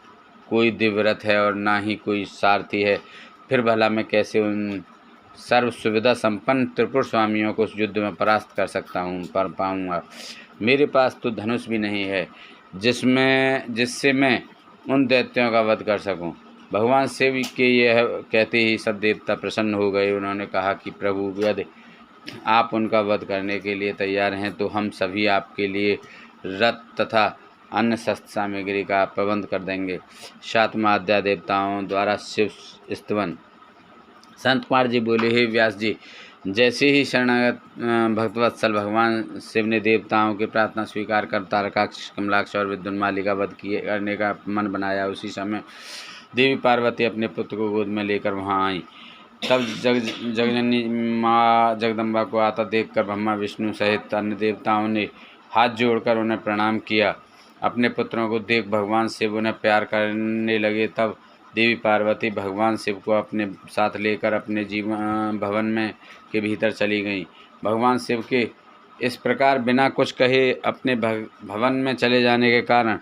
कोई दिव्य रथ है और ना ही कोई सारथी है। फिर भला मैं कैसे उन सर्व सुविधा संपन्न त्रिपुर स्वामियों को उस युद्ध में परास्त कर पाऊँगा। मेरे पास तो धनुष भी नहीं है जिससे मैं उन दैत्यों का वध कर सकूं। भगवान शिव के यह कहते ही सब देवता प्रसन्न हो गए। उन्होंने कहा कि प्रभु, यदि आप उनका वध करने के लिए तैयार हैं तो हम सभी आपके लिए रथ तथा अन्य शस्त्र सामग्री का प्रबंध कर देंगे। सातवां अध्याय, देवताओं द्वारा शिव स्तवन। संत कुमार जी बोले, हे व्यास जी, जैसे ही शरणागत भक्तवत्सल भगवान शिव ने देवताओं की प्रार्थना स्वीकार कर तारकाक्ष, कमलाक्ष और विद्युन्माली का वध करने का मन बनाया, उसी समय देवी पार्वती अपने पुत्र को गोद में लेकर वहां आई। तब जगजननी माँ जगदम्बा को आता देखकर ब्रह्मा, विष्णु सहित अन्य देवताओं ने हाथ जोड़कर उन्हें प्रणाम किया। अपने पुत्रों को देख भगवान शिव उन्हें प्यार करने लगे। तब देवी पार्वती भगवान शिव को अपने साथ लेकर अपने जीवन भवन में के भीतर चली गईं। भगवान शिव के इस प्रकार बिना कुछ कहे अपने भवन में चले जाने के कारण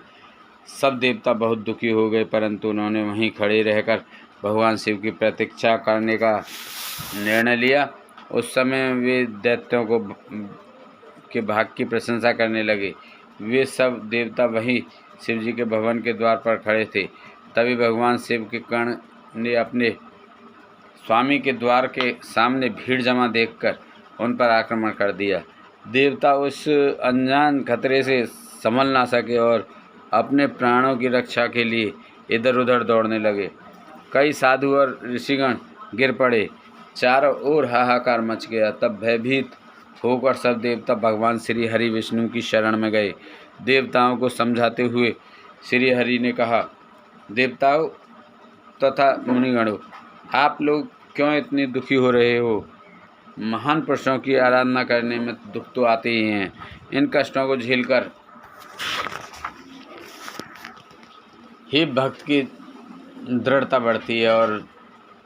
सब देवता बहुत दुखी हो गए, परंतु उन्होंने वहीं खड़े रहकर भगवान शिव की प्रतीक्षा करने का निर्णय लिया। उस समय वे दैत्यों के भाग की प्रशंसा करने लगे। वे सब देवता वहीं शिव जी के भवन के द्वार पर खड़े थे। तभी भगवान शिव के कर्ण ने अपने स्वामी के द्वार के सामने भीड़ जमा देखकर उन पर आक्रमण कर दिया। देवता उस अनजान खतरे से संभल ना सके और अपने प्राणों की रक्षा के लिए इधर उधर दौड़ने लगे। कई साधु और ऋषिगण गिर पड़े, चारों ओर हाहाकार मच गया। तब भयभीत होकर सब देवता भगवान श्री हरि विष्णु की शरण में गए। देवताओं को समझाते हुए श्री हरि ने कहा, देवताओं तथा मुनिगणों, आप लोग क्यों इतने दुखी हो रहे हो। महान पुरुषों की आराधना करने में दुख तो आते ही हैं। इन कष्टों को झेलकर ही भक्त की दृढ़ता बढ़ती है और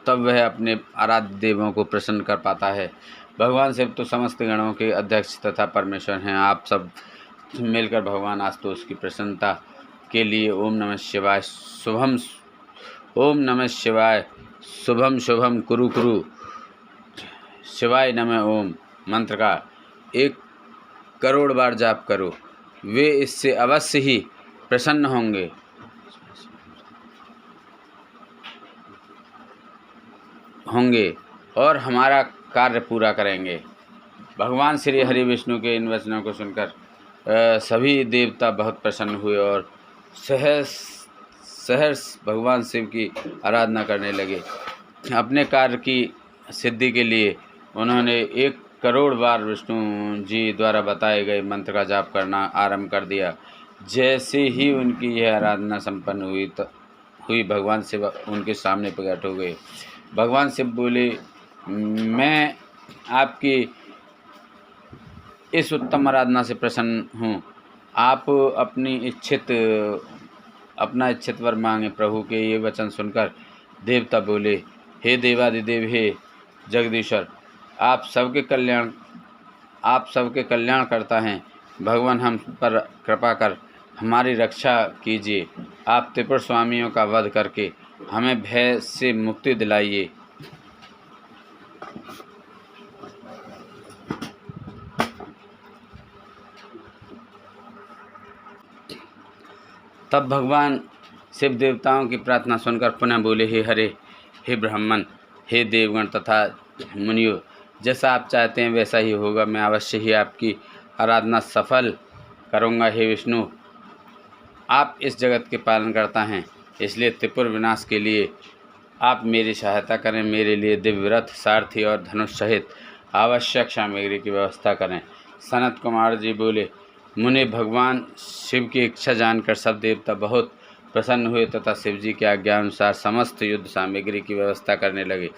तब वह अपने आराध्य देवों को प्रसन्न कर पाता है। भगवान शिव तो समस्त गणों के अध्यक्ष तथा परमेश्वर हैं। आप सब मिलकर भगवान आशुतोष की प्रसन्नता के लिए ओम नमः शिवाय शुभम शुभम कुरु कुरु शिवाय नमः ओम मंत्र का 1 करोड़ बार जाप करो। वे इससे अवश्य ही प्रसन्न होंगे और हमारा कार्य पूरा करेंगे। भगवान श्री हरि विष्णु के इन वचनों को सुनकर सभी देवता बहुत प्रसन्न हुए और सहर्ष भगवान शिव की आराधना करने लगे। अपने कार्य की सिद्धि के लिए उन्होंने 1 करोड़ बार विष्णु जी द्वारा बताए गए मंत्र का जाप करना आरंभ कर दिया। जैसे ही उनकी यह आराधना संपन्न हुई भगवान शिव उनके सामने प्रकट हो गए। भगवान शिव बोले, मैं आपकी इस उत्तम आराधना से प्रसन्न हूँ। आप अपना इच्छित वर मांगे। प्रभु के ये वचन सुनकर देवता बोले, हे देवादिदेव, हे जगदीश्वर, आप सबके कल्याण करता हैं। भगवान हम पर कृपा कर हमारी रक्षा कीजिए। आप त्रिपुर स्वामियों का वध करके हमें भय से मुक्ति दिलाइए। तब भगवान शिव देवताओं की प्रार्थना सुनकर पुनः बोले, हे हरे, हे ब्राह्मण, हे देवगण तथा मुनियों, जैसा आप चाहते हैं वैसा ही होगा। मैं अवश्य ही आपकी आराधना सफल करूँगा। हे विष्णु, आप इस जगत के पालन करता हैं, इसलिए त्रिपुर विनाश के लिए आप मेरी सहायता करें। मेरे लिए दिव्य रथ, सारथी और धनुष सहित आवश्यक सामग्री की व्यवस्था करें। सनत कुमार जी बोले, मुनि, भगवान शिव की इच्छा जानकर सब देवता बहुत प्रसन्न हुए तथा शिव जी की आज्ञा अनुसार समस्त युद्ध सामग्री की व्यवस्था करने लगे,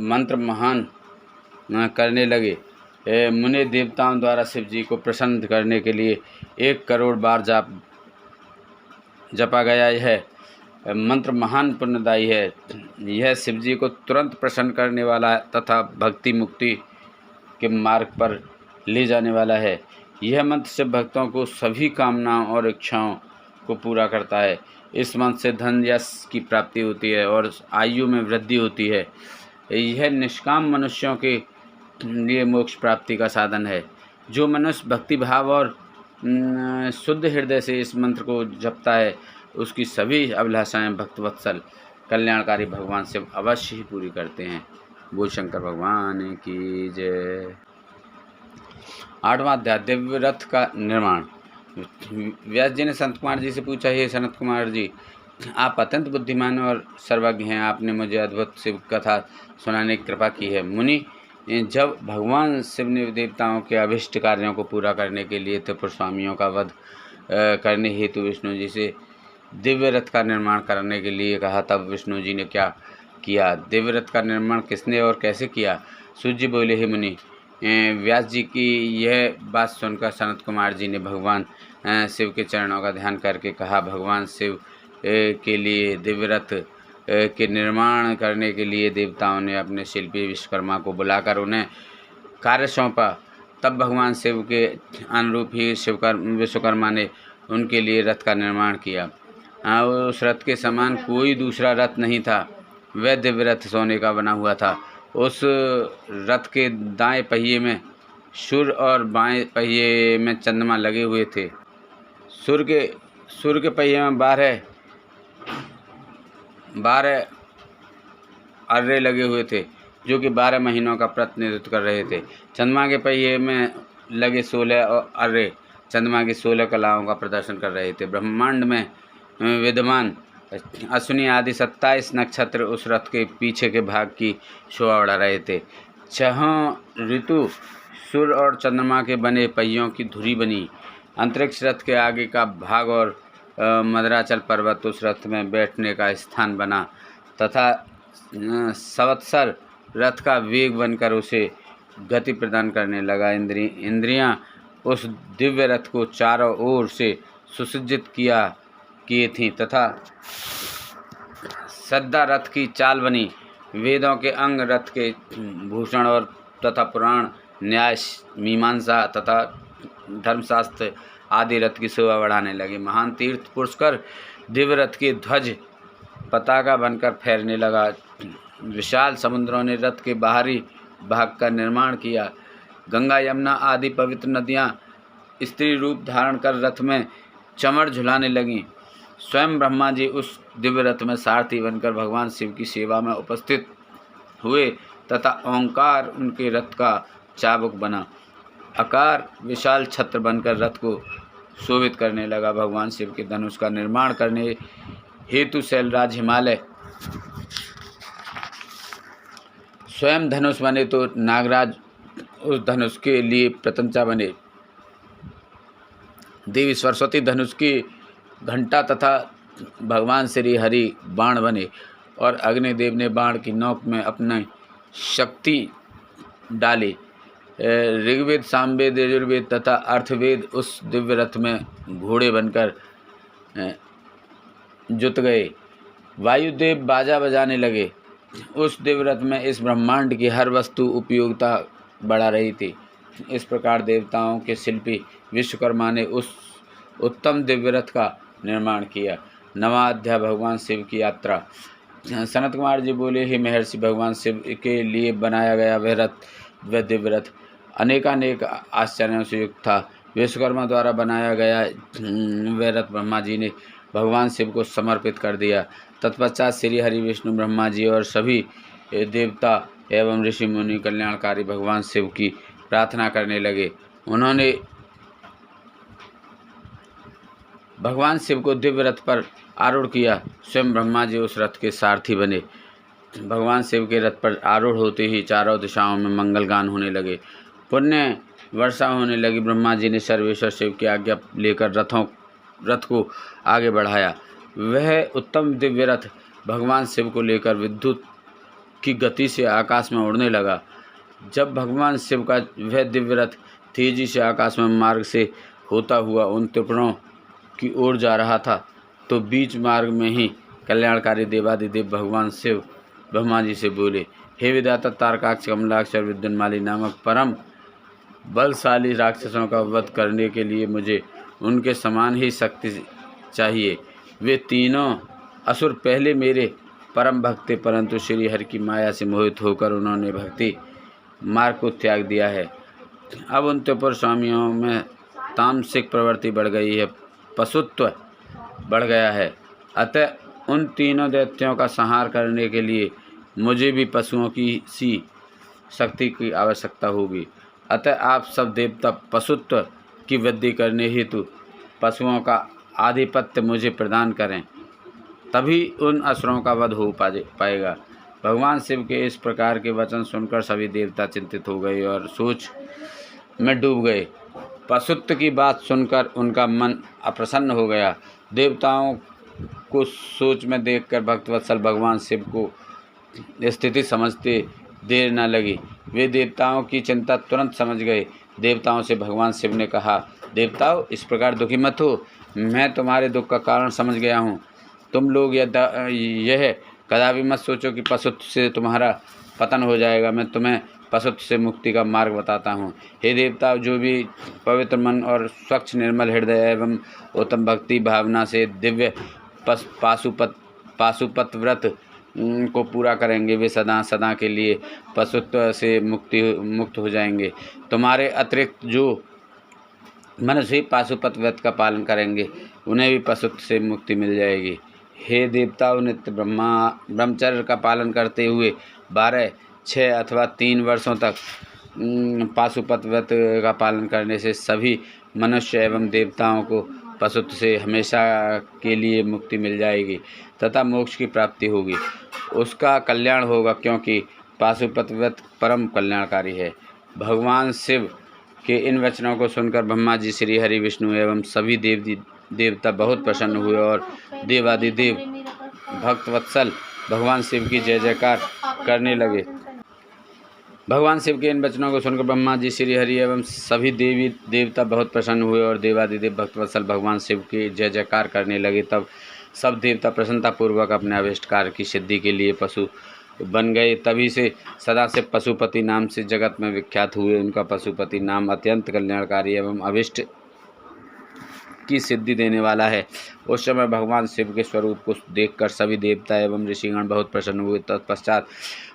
मंत्र महान करने लगे। मुनि देवताओं द्वारा शिव जी को प्रसन्न करने के लिए 1 करोड़ बार जपा गया है। मंत्र महान पुण्यदायी है। यह शिव जी को तुरंत प्रसन्न करने वाला तथा भक्ति मुक्ति के मार्ग पर ले जाने वाला है। यह मंत्र शिव भक्तों को सभी कामनाओं और इच्छाओं को पूरा करता है। इस मंत्र से धन यश की प्राप्ति होती है और आयु में वृद्धि होती है। यह निष्काम मनुष्यों के लिए मोक्ष प्राप्ति का साधन है। जो मनुष्य भक्ति भाव और शुद्ध हृदय से इस मंत्र को जपता है, उसकी सभी अभिलाषाएं भक्तवत्सल कल्याणकारी भगवान शिव अवश्य ही पूरी करते हैं। बोल शंकर भगवान की जय। 8वां अध्याय, दिव्य रथ का निर्माण। व्यास जी ने संत कुमार जी से पूछा, हे सनत कुमार जी, आप अत्यंत बुद्धिमान और सर्वज्ञ हैं। आपने मुझे अद्भुत शिव कथा सुनाने की कृपा की है। मुनि, जब भगवान शिव ने देवताओं के अभिष्ट कार्यों को पूरा करने के लिए त्रिपुर स्वामियों का वध करने हेतु विष्णु जी से दिव्य रथ का निर्माण करने के लिए कहा, तब विष्णु जी ने क्या किया? दिव्य रथ का निर्माण किसने और कैसे किया? सूत जी बोले, हे मुनि, व्यास जी की यह बात सुनकर सनत कुमार जी ने भगवान शिव के चरणों का ध्यान करके कहा, भगवान शिव के लिए दिव्य रथ के निर्माण करने के लिए देवताओं ने अपने शिल्पी विश्वकर्मा को बुलाकर उन्हें कार्य सौंपा। तब भगवान शिव के अनुरूप ही विश्वकर्मा ने उनके लिए रथ का निर्माण किया। उस रथ के समान कोई दूसरा रथ नहीं था। वह दिव्य रथ सोने का बना हुआ था। उस रथ के दाएं पहिए में सूर्य और बाएं पहिए में चंद्रमा लगे हुए थे। सूर्य के पहिए में 12 अर्रे लगे हुए थे, जो कि 12 महीनों का प्रतिनिधित्व कर रहे थे। चंद्रमा के पहिए में लगे 16 अर्रे चंद्रमा की 16 कलाओं का प्रदर्शन कर रहे थे। ब्रह्मांड में विद्यमान अश्विनी आदि 27 नक्षत्र उस रथ के पीछे के भाग की शोभा बढ़ा रहे थे। 6 ऋतु सूर्य और चंद्रमा के बने पहियों की धुरी बनी। अंतरिक्ष रथ के आगे का भाग और मदराचल पर्वत उस रथ में बैठने का स्थान बना तथा संवत्सर रथ का वेग बनकर उसे गति प्रदान करने लगा। इंद्रियां उस दिव्य रथ को चारों ओर से सुसज्जित किए थीं तथा श्रद्धा रथ की चाल बनी। वेदों के अंग रथ के भूषण और तथा पुराण, न्याय, मीमांसा तथा धर्मशास्त्र आदि रथ की शोभा बढ़ाने लगे। महान तीर्थ पुष्कर दिव्य रथ की ध्वज पताका बनकर फैलने लगा। विशाल समुद्रों ने रथ के बाहरी भाग का निर्माण किया। गंगा, यमुना आदि पवित्र नदियां स्त्री रूप धारण कर रथ में चमर झुलाने लगीं। स्वयं ब्रह्मा जी उस दिव्य रथ में सारथी बनकर भगवान शिव की सेवा में उपस्थित हुए तथा ओंकार उनके रथ का चाबुक बना। आकार विशाल छत्र बनकर रथ को शोभित करने लगा। भगवान शिव के धनुष का निर्माण करने हेतु शैलराज हिमालय स्वयं धनुष बने तो नागराज उस धनुष के लिए प्रतंचा बने। देवी सरस्वती धनुष की घंटा तथा भगवान श्री हरि बाण बने। और अग्निदेव ने बाण की नोक में अपनी शक्ति डाली। ऋग्वेद, सामवेद, यजुर्वेद तथा अर्थवेद उस दिव्य रथ में घोड़े बनकर जुट गए। वायुदेव बाजा बजाने लगे। उस दिव्य रथ में इस ब्रह्मांड की हर वस्तु उपयोगिता बढ़ा रही थी। इस प्रकार देवताओं के शिल्पी विश्वकर्मा ने उस उत्तम दिव्य रथ का निर्माण किया। नवा अध्याय, भगवान शिव की यात्रा। सनत कुमार जी बोले, हे महर्षि, भगवान शिव के लिए बनाया गया वह दिव्य रथ अनेकानेक आश्चर्यों से युक्त था। विश्वकर्मा द्वारा बनाया गया वह रथ ब्रह्मा जी ने भगवान शिव को समर्पित कर दिया। तत्पश्चात श्री हरि, विष्णु, ब्रह्मा जी और सभी देवता एवं ऋषि मुनि कल्याणकारी भगवान शिव की प्रार्थना करने लगे। उन्होंने भगवान शिव को दिव्य रथ पर आरूढ़ किया। स्वयं ब्रह्मा जी उस रथ के सारथी बने। भगवान शिव के रथ पर आरूढ़ होते ही चारों दिशाओं में मंगल गान होने लगे, पुण्य वर्षा होने लगी। ब्रह्मा जी ने सर्वेश्वर शिव की आज्ञा लेकर रथ को आगे बढ़ाया। वह उत्तम दिव्य रथ भगवान शिव को लेकर विद्युत की गति से आकाश में उड़ने लगा। जब भगवान शिव का वह दिव्य रथ तेजी से आकाश में मार्ग से होता हुआ उन त्रिपुरों की ओर जा रहा था, तो बीच मार्ग में ही कल्याणकारी देवादिदेव भगवान शिव ब्रह्मा जी से बोले, हे विधाता, तारकाक्ष, कमलाक्ष और विद्युन्माली नामक परम बलशाली राक्षसों का वध करने के लिए मुझे उनके समान ही शक्ति चाहिए। वे तीनों असुर पहले मेरे परम भक्त थे, परंतु श्री हरि की माया से मोहित होकर उन्होंने भक्ति मार्ग को त्याग दिया है। अब उन त्रिपुर स्वामियों में तामसिक प्रवृत्ति बढ़ गई है, पशुत्व बढ़ गया है। अतः उन तीनों दैत्यों का संहार करने के लिए मुझे भी पशुओं की सी शक्ति की आवश्यकता होगी। अतः आप सब देवता पशुत्व की वृद्धि करने हेतु पशुओं का आधिपत्य मुझे प्रदान करें, तभी उन असुरों का वध हो पाएगा। भगवान शिव के इस प्रकार के वचन सुनकर सभी देवता चिंतित हो गए और सोच में डूब गए। पशुत्व की बात सुनकर उनका मन अप्रसन्न हो गया। देवताओं को सोच में देखकर भक्तवत्सल भगवान शिव को स्थिति समझते देर न लगी। वे देवताओं की चिंता तुरंत समझ गए। देवताओं से भगवान शिव ने कहा, देवताओं, इस प्रकार दुखी मत हो, मैं तुम्हारे दुख का कारण समझ गया हूँ। तुम लोग यह कदापि मत सोचो कि पशुत्व से तुम्हारा पतन हो जाएगा। मैं तुम्हें पशुत्व से मुक्ति का मार्ग बताता हूँ। हे देवताओं, जो भी पवित्र मन और स्वच्छ निर्मल हृदय एवं उत्तम भक्ति भावना से दिव्य पाशुपत व्रत को पूरा करेंगे, वे सदा सदा के लिए पशुत्व से मुक्त हो जाएंगे। तुम्हारे अतिरिक्त जो मनुष्य ही पाशुपत व्रत का पालन करेंगे, उन्हें भी पशुत्व से मुक्ति मिल जाएगी। हे देवताओं, नित्य ब्रह्मचर्य का पालन करते हुए 12, 6 अथवा 3 वर्षों तक पाशुपत व्रत का पालन करने से सभी मनुष्य एवं देवताओं को पशुत्व से हमेशा के लिए मुक्ति मिल जाएगी तथा मोक्ष की प्राप्ति होगी। उसका कल्याण होगा, क्योंकि पाशुपत व्रत परम कल्याणकारी है। भगवान शिव के इन वचनों को सुनकर ब्रह्मा जी, श्री हरि, विष्णु एवं सभी देवता बहुत प्रसन्न हुए और देवादिदेव भक्तवत्सल भगवान शिव की जय जयकार करने लगे। भगवान शिव के इन वचनों को सुनकर ब्रह्मा जी, श्री हरि एवं सभी देवता बहुत प्रसन्न हुए और देवादिदेव भक्तवत्सल भगवान शिव की जय जयकार करने लगे। तब सब देवता प्रसन्नतापूर्वक अपने अभिष्ट कार्य की सिद्धि के लिए पशु बन गए। तभी से सदा से पशुपति नाम से जगत में विख्यात हुए। उनका पशुपति नाम अत्यंत कल्याणकारी एवं अभिष्ट की सिद्धि देने वाला है। उस समय भगवान शिव के स्वरूप को देखकर सभी देवता एवं ऋषिगण बहुत प्रसन्न हुए। तत्पश्चात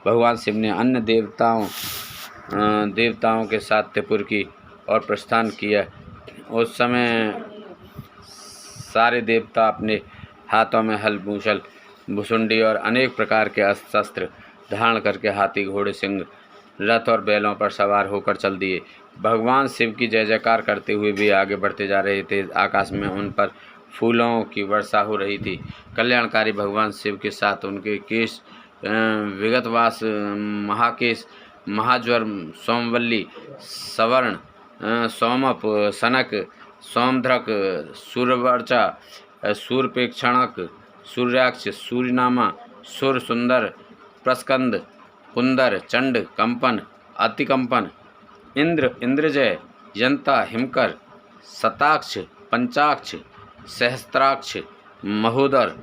भगवान शिव ने अन्य देवताओं के साथ त्रिपुर की ओर प्रस्थान किया। उस समय सारे देवता अपने हाथों में हल, मूसल, भुसुंडी और अनेक प्रकार के अस्त्र शस्त्र धारण करके हाथी, घोड़े, सिंह, रथ और बैलों पर सवार होकर चल दिए। भगवान शिव की जय जयकार करते हुए भी आगे बढ़ते जा रहे थे। आकाश में उन पर फूलों की वर्षा हो रही थी। कल्याणकारी भगवान शिव के साथ उनके केश विगतवास, महाकेश, महाज्वर, सोमवल्ली, सवर्ण, सोमप, सनक, सोमध्रक, सूर्यवर्चा, सूर्यपेक्षणक, सूर्याक्ष, सूर्यनामा, सुर, सुंदर, प्रस्कंद, कुंदर, चंड, कंपन, अतिकंपन, इंद्र, इंद्रजय, यंता, हिमकर, शताक्ष, पंचाक्ष, सहस्त्राक्ष, महोदर,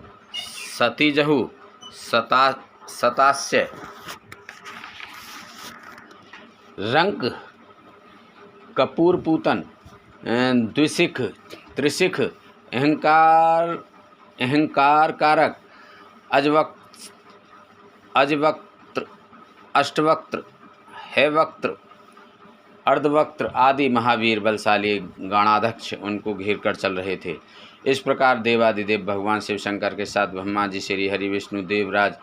सतीजहु, सतास्य, रंक, कपूरपूतन, द्विशिख, त्रिशिख, अहंकार कारक, अजवक्त्र, अष्टवक्त्र, हैवक्त्र, अर्धवक्त्र आदि महावीर बलशाली गणाध्यक्ष उनको घेर कर चल रहे थे। इस प्रकार देवादिदेव भगवान शिव शंकर के साथ ब्रह्मा जी, श्री हरि, विष्णु, देवराज,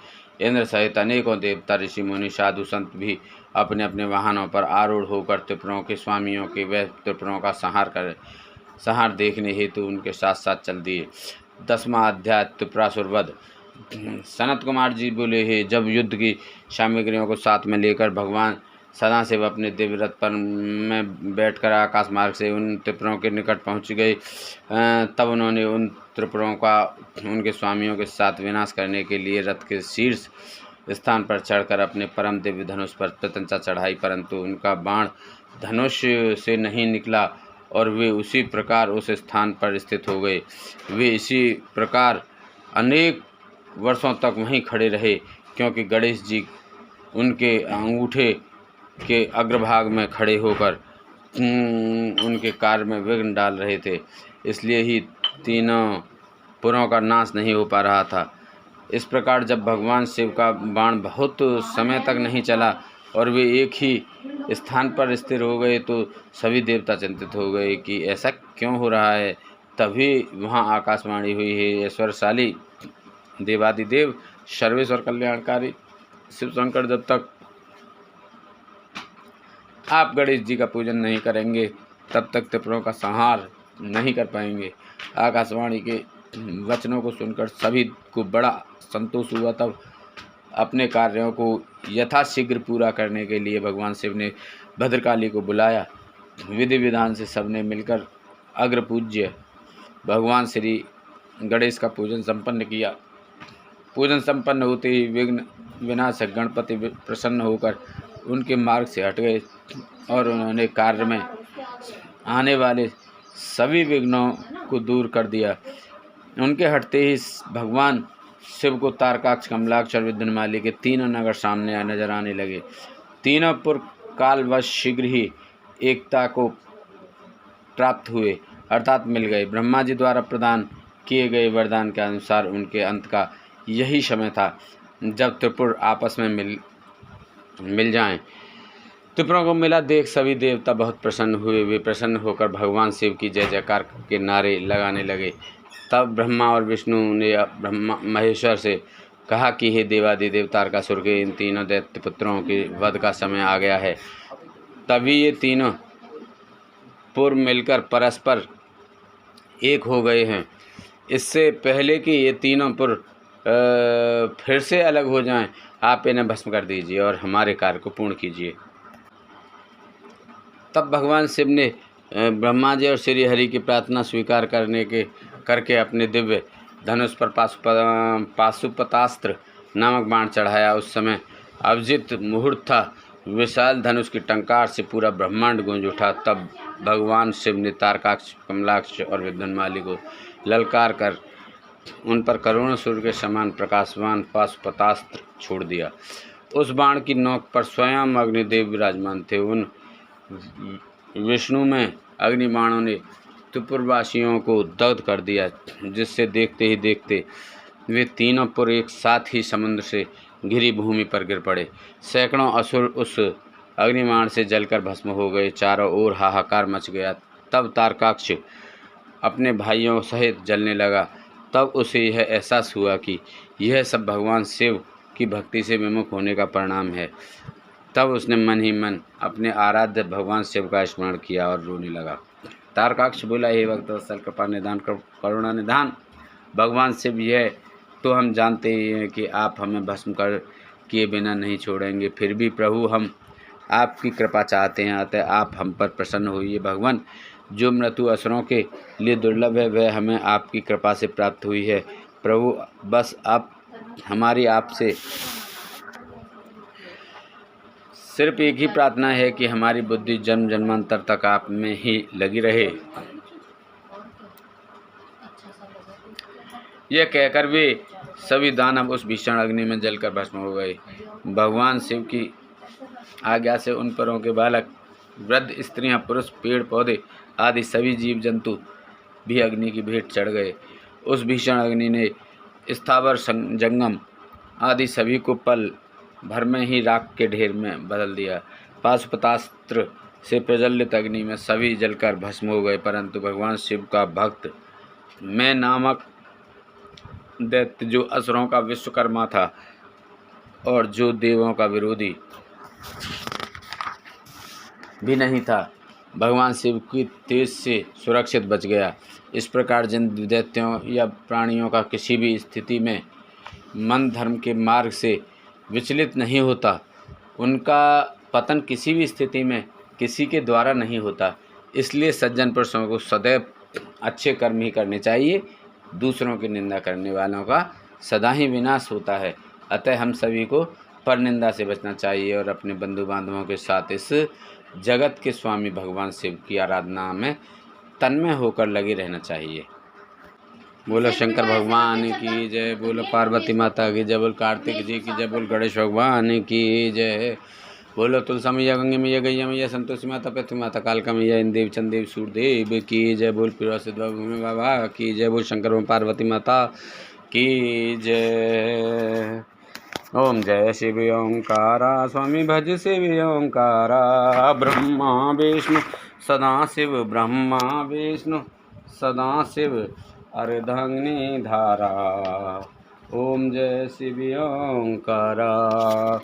इंद्र सहित अनेकों देवता, ऋषि, मुनि, साधु, संत भी अपने अपने वाहनों पर आरूढ़ होकर त्रिपुरों के स्वामियों के व त्रिपुरों का संहार देखने हेतु उनके साथ साथ चल दिए। 10वां अध्याय त्रिपुरासुर वध। सनत कुमार जी बोले, हे जब युद्ध की सामग्रियों को साथ में लेकर भगवान सदाशिव अपने दिव्य रथ पर में बैठकर आकाश मार्ग से उन त्रिपुरों के निकट पहुंच गए, तब उन्होंने उन त्रिपुरों का उनके स्वामियों के साथ विनाश करने के लिए रथ के शीर्ष स्थान पर चढ़कर अपने परम दिव्य धनुष पर प्रत्यंचा चढ़ाई, परंतु उनका बाण धनुष से नहीं निकला और वे उसी प्रकार उस स्थान पर स्थित हो गए। वे इसी प्रकार अनेक वर्षों तक वहीं खड़े रहे, क्योंकि गणेश जी उनके अंगूठे के अग्रभाग में खड़े होकर उनके कार्य में विघ्न डाल रहे थे, इसलिए ही तीनों पुरों का नाश नहीं हो पा रहा था। इस प्रकार जब भगवान शिव का बाण बहुत समय तक नहीं चला और वे एक ही स्थान पर स्थिर हो गए, तो सभी देवता चिंतित हो गए कि ऐसा क्यों हो रहा है। तभी वहाँ आकाशवाणी हुई, है ऐश्वर्यशाली देवादिदेव सर्वेश्वर कल्याणकारी शिव शंकर, जब तक आप गणेश जी का पूजन नहीं करेंगे तब तक त्रिपुरों का संहार नहीं कर पाएंगे। आकाशवाणी के वचनों को सुनकर सभी को बड़ा संतोष हुआ। तब अपने कार्यों को यथाशीघ्र पूरा करने के लिए भगवान शिव ने भद्रकाली को बुलाया। विधि विधान से सबने मिलकर अग्रपूज्य भगवान श्री गणेश का पूजन संपन्न किया। पूजन संपन्न होते ही विघ्न विनाशक गणपति प्रसन्न होकर उनके मार्ग से हट गए और उन्होंने कार्य में आने वाले सभी विघ्नों को दूर कर दिया। उनके हटते ही भगवान शिव को तारकाक्ष, कमलाक्ष और विद्युन्माली के तीनों नगर सामने नजर आने लगे। तीनों पुर कालवश शीघ्र ही एकता को प्राप्त हुए, अर्थात मिल गए। ब्रह्मा जी द्वारा प्रदान किए गए वरदान के अनुसार उनके अंत का यही समय था जब त्रिपुर आपस में मिल जाएं। त्रिपुरों को मिला देख सभी देवता बहुत प्रसन्न हुए। वे प्रसन्न होकर भगवान शिव की जय जयकार के नारे लगाने लगे। तब ब्रह्मा और विष्णु ने महेश्वर से कहा कि हे देवादिदेव तारकासुर के इन तीनों दैत्य पुत्रों के वध का समय आ गया है। तभी ये तीनों पूर्व मिलकर परस्पर एक हो गए हैं। इससे पहले कि ये तीनों पुर फिर से अलग हो जाएं, आप इन्हें भस्म कर दीजिए और हमारे कार्य को पूर्ण कीजिए। तब भगवान शिव ने ब्रह्मा जी और श्री हरि की प्रार्थना स्वीकार करके अपने दिव्य धनुष पर पाशुपतास्त्र नामक बाण चढ़ाया। उस समय अभिजित मुहूर्त था। विशाल धनुष की टंकार से पूरा ब्रह्मांड गूंज उठा। तब भगवान शिव ने तारकाक्ष, कमलाक्ष और विद्युन्माली को ललकार कर उन पर करोड़ों सूर्य के समान प्रकाशवान पाशुपतास्त्र छोड़ दिया। उस बाण की नोक पर स्वयं अग्निदेव विराजमान थे। उन विष्णु में अग्निबाणों ने त्रिपुरवासियों को दग्ध कर दिया, जिससे देखते ही देखते वे तीनों पुर एक साथ ही समुद्र से घिरी भूमि पर गिर पड़े। सैकड़ों असुर उस अग्निबाण से जलकर भस्म हो गए। चारों ओर हाहाकार मच गया। तब तारकाक्ष अपने भाइयों सहित जलने लगा। तब उसे यह एहसास हुआ कि यह सब भगवान शिव की भक्ति से विमुख होने का परिणाम है। तब उसने मन ही मन अपने आराध्य भगवान शिव का स्मरण किया और रोने लगा। तारकाक्ष बोला, हे भक्तवत्सल, कृपा निधान, करुणा निधान भगवान शिव, यह तो हम जानते ही हैं कि आप हमें भस्म कर किए बिना नहीं छोड़ेंगे। फिर भी प्रभु, हम आपकी कृपा चाहते हैं, अतः आप हम पर प्रसन्न होइए। भगवान, जो मृत्यु असुरों के लिए दुर्लभ है, वह हमें आपकी कृपा से प्राप्त हुई है। प्रभु, बस आप हमारी आपसे सिर्फ एक ही प्रार्थना है कि हमारी बुद्धि जन्म जन्मांतर तक आप में ही लगी रहे। यह कहकर वे सभी दानव उस भीषण अग्नि में जलकर भस्म हो गए। भगवान शिव की आज्ञा से उन परों के बालक, वृद्ध, स्त्रियां, पुरुष, पेड़ पौधे आदि सभी जीव जंतु भी अग्नि की भेंट चढ़ गए। उस भीषण अग्नि ने स्थावर जंगम आदि सभी को पल भर में ही राख के ढेर में बदल दिया। पाशुपतास्त्र से प्रज्वलित अग्नि में सभी जलकर भस्म हो गए, परंतु भगवान शिव का भक्त मैं नामक दैत्य, जो असुरों का विश्वकर्मा था और जो देवों का विरोधी भी नहीं था, भगवान शिव की तेज से सुरक्षित बच गया। इस प्रकार जिन दैत्यों या प्राणियों का किसी भी स्थिति में मन धर्म के मार्ग से विचलित नहीं होता, उनका पतन किसी भी स्थिति में किसी के द्वारा नहीं होता। इसलिए सज्जन पुरुषों को सदैव अच्छे कर्म ही करने चाहिए। दूसरों की निंदा करने वालों का सदा ही विनाश होता है। अतः हम सभी को परनिंदा से बचना चाहिए और अपने बंधु बांधवों के साथ इस जगत के स्वामी भगवान शिव की आराधना में तन्मय होकर लगे रहना चाहिए। बोलो शंकर भगवान की जय, बोलो पार्वती माता की जय, बोलो कार्तिक जी की जय, बोलो गणेश भगवान की जय, बोलो तुलसा मैया, गंगे मैया, गैया मैया, संतोषी माता, पृथ्वी माता, कालका मैया, इंदेव, चंदेव, सूर्यदेव की जय, बोल पिरवासित भूमि बाबा की जय, बोल शंकर पार्वती माता की जय। ओम जय शिव ओंकारा, स्वामी भज शिव ओंकारा, ब्रह्मा विष्णु सदा शिव, ब्रह्मा विष्णु सदा शिव, अर्धांगिनी धारा। ओम जय शिव ओंकारा।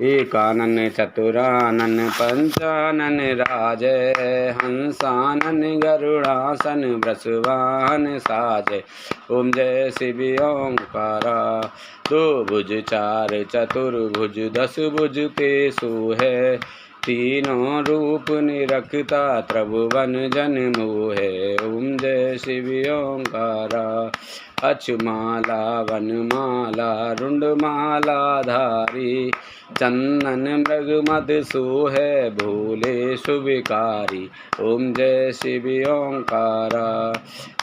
एकानन चतुरानन पंचानन राजय, हंसानन गरुड़ासन वृषवाहन साजय। ओम जय शिव ओंकारा। दो भुज चार चतुर्भुज दस भुज ते सोहे, तीनों रूप निरखता त्रिभुवन जन मोहे। ओम जय शिव ओंकारा। अक्षमाला वनमाला रुंडमाला धारी, चंदन मृग मद सोहे भोले शुभकारी। ओम जय शिव ओंकारा।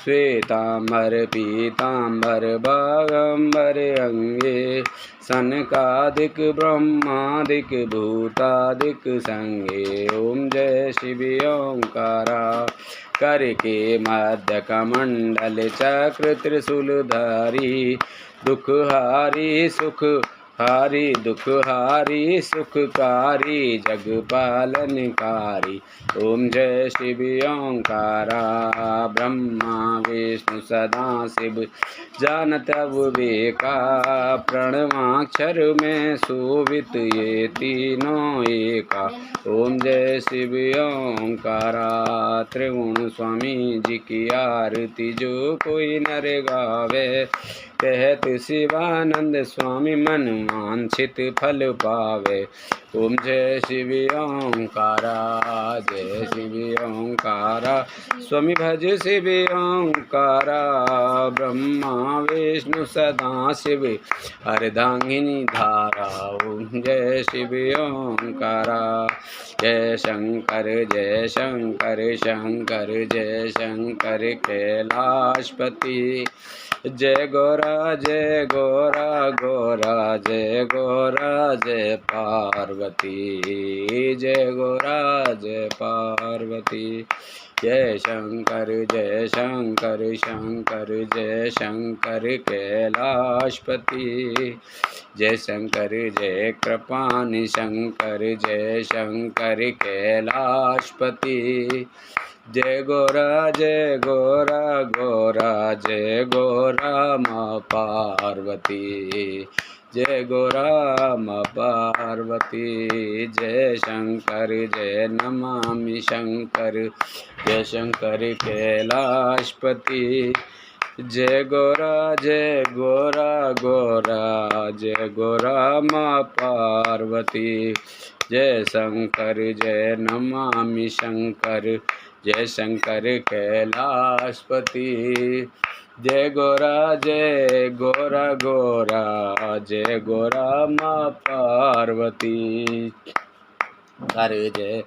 श्वेतांबर पीतांबर बागंबर अंगे, सनकादिक ब्रह्मादिक भूतादिक संगे। ओम जय शिव ओंकारा। कर के मध्य कमंडल चक्र त्रिशूलधारी, दुखहारी सुख हारी दुखहारी सुखकारी जगपालनकारी। ओम जय शिव ओंकारा। ब्रह्मा विष्णु सदा शिव जानत विवेका, प्रणवाक्षर में शोभित ये तीनों एका। ओम जय शिव ओंकारा। त्रिगुण स्वामी जी की आरती जो कोई नर गावे, कहत शिवानंद स्वामी मन वांछित फल पावे। ओम जय शिव ओंकारा। जय शिव ओंकारा। स्वामी भज शिव ओंकारा। ब्रह्मा विष्णु सदा शिव, अर्धांगिनी धारा। ओम जय शिव ओंकारा। जय शंकर जय शंकर, शंकर जय शंकर कैलाशपति। जय गौरा जय गौरा, गौरा जय गौरा जय पार्वती। जय गौरा जय पार्वती। जय शंकर जय शंकर, शंकर जय शंकर कैलाशपति। जय शंकर जय कृपानि शंकर, जय शंकर कैलाशपति। जय गौरा जय गौरा, गौरा जय गौरा माँ पार्वती। जय गौरा माँ पार्वती। जय शंकर जय नमामि शंकर, जय शंकर कैलाशपति। जय गौरा जय गौरा, गौरा जय गौरा माँ पार्वती। जय शंकर जय नमामि शंकर, जय शंकर कैलाशपति। जय गोरा गोरा जय गोरा माँ पार्वती। कर जय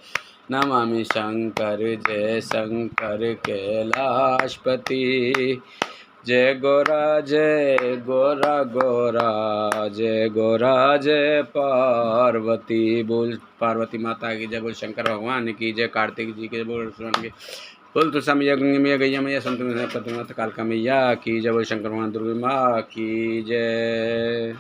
नमामि शंकर जय शंकर कैलाशपति। जय गोरा गोरा जय गोरा जय पार्वती। बोल पार्वती माता की जय, बोल शंकर भगवान की जय, कार्तिक जी के बोल की बोल, तुलसा मैया, गंगा मैया, गैया मैया, संत प्रतिमा कालका मैया की जय, बोल शंकर भगवान दुर्गा माँ की जय।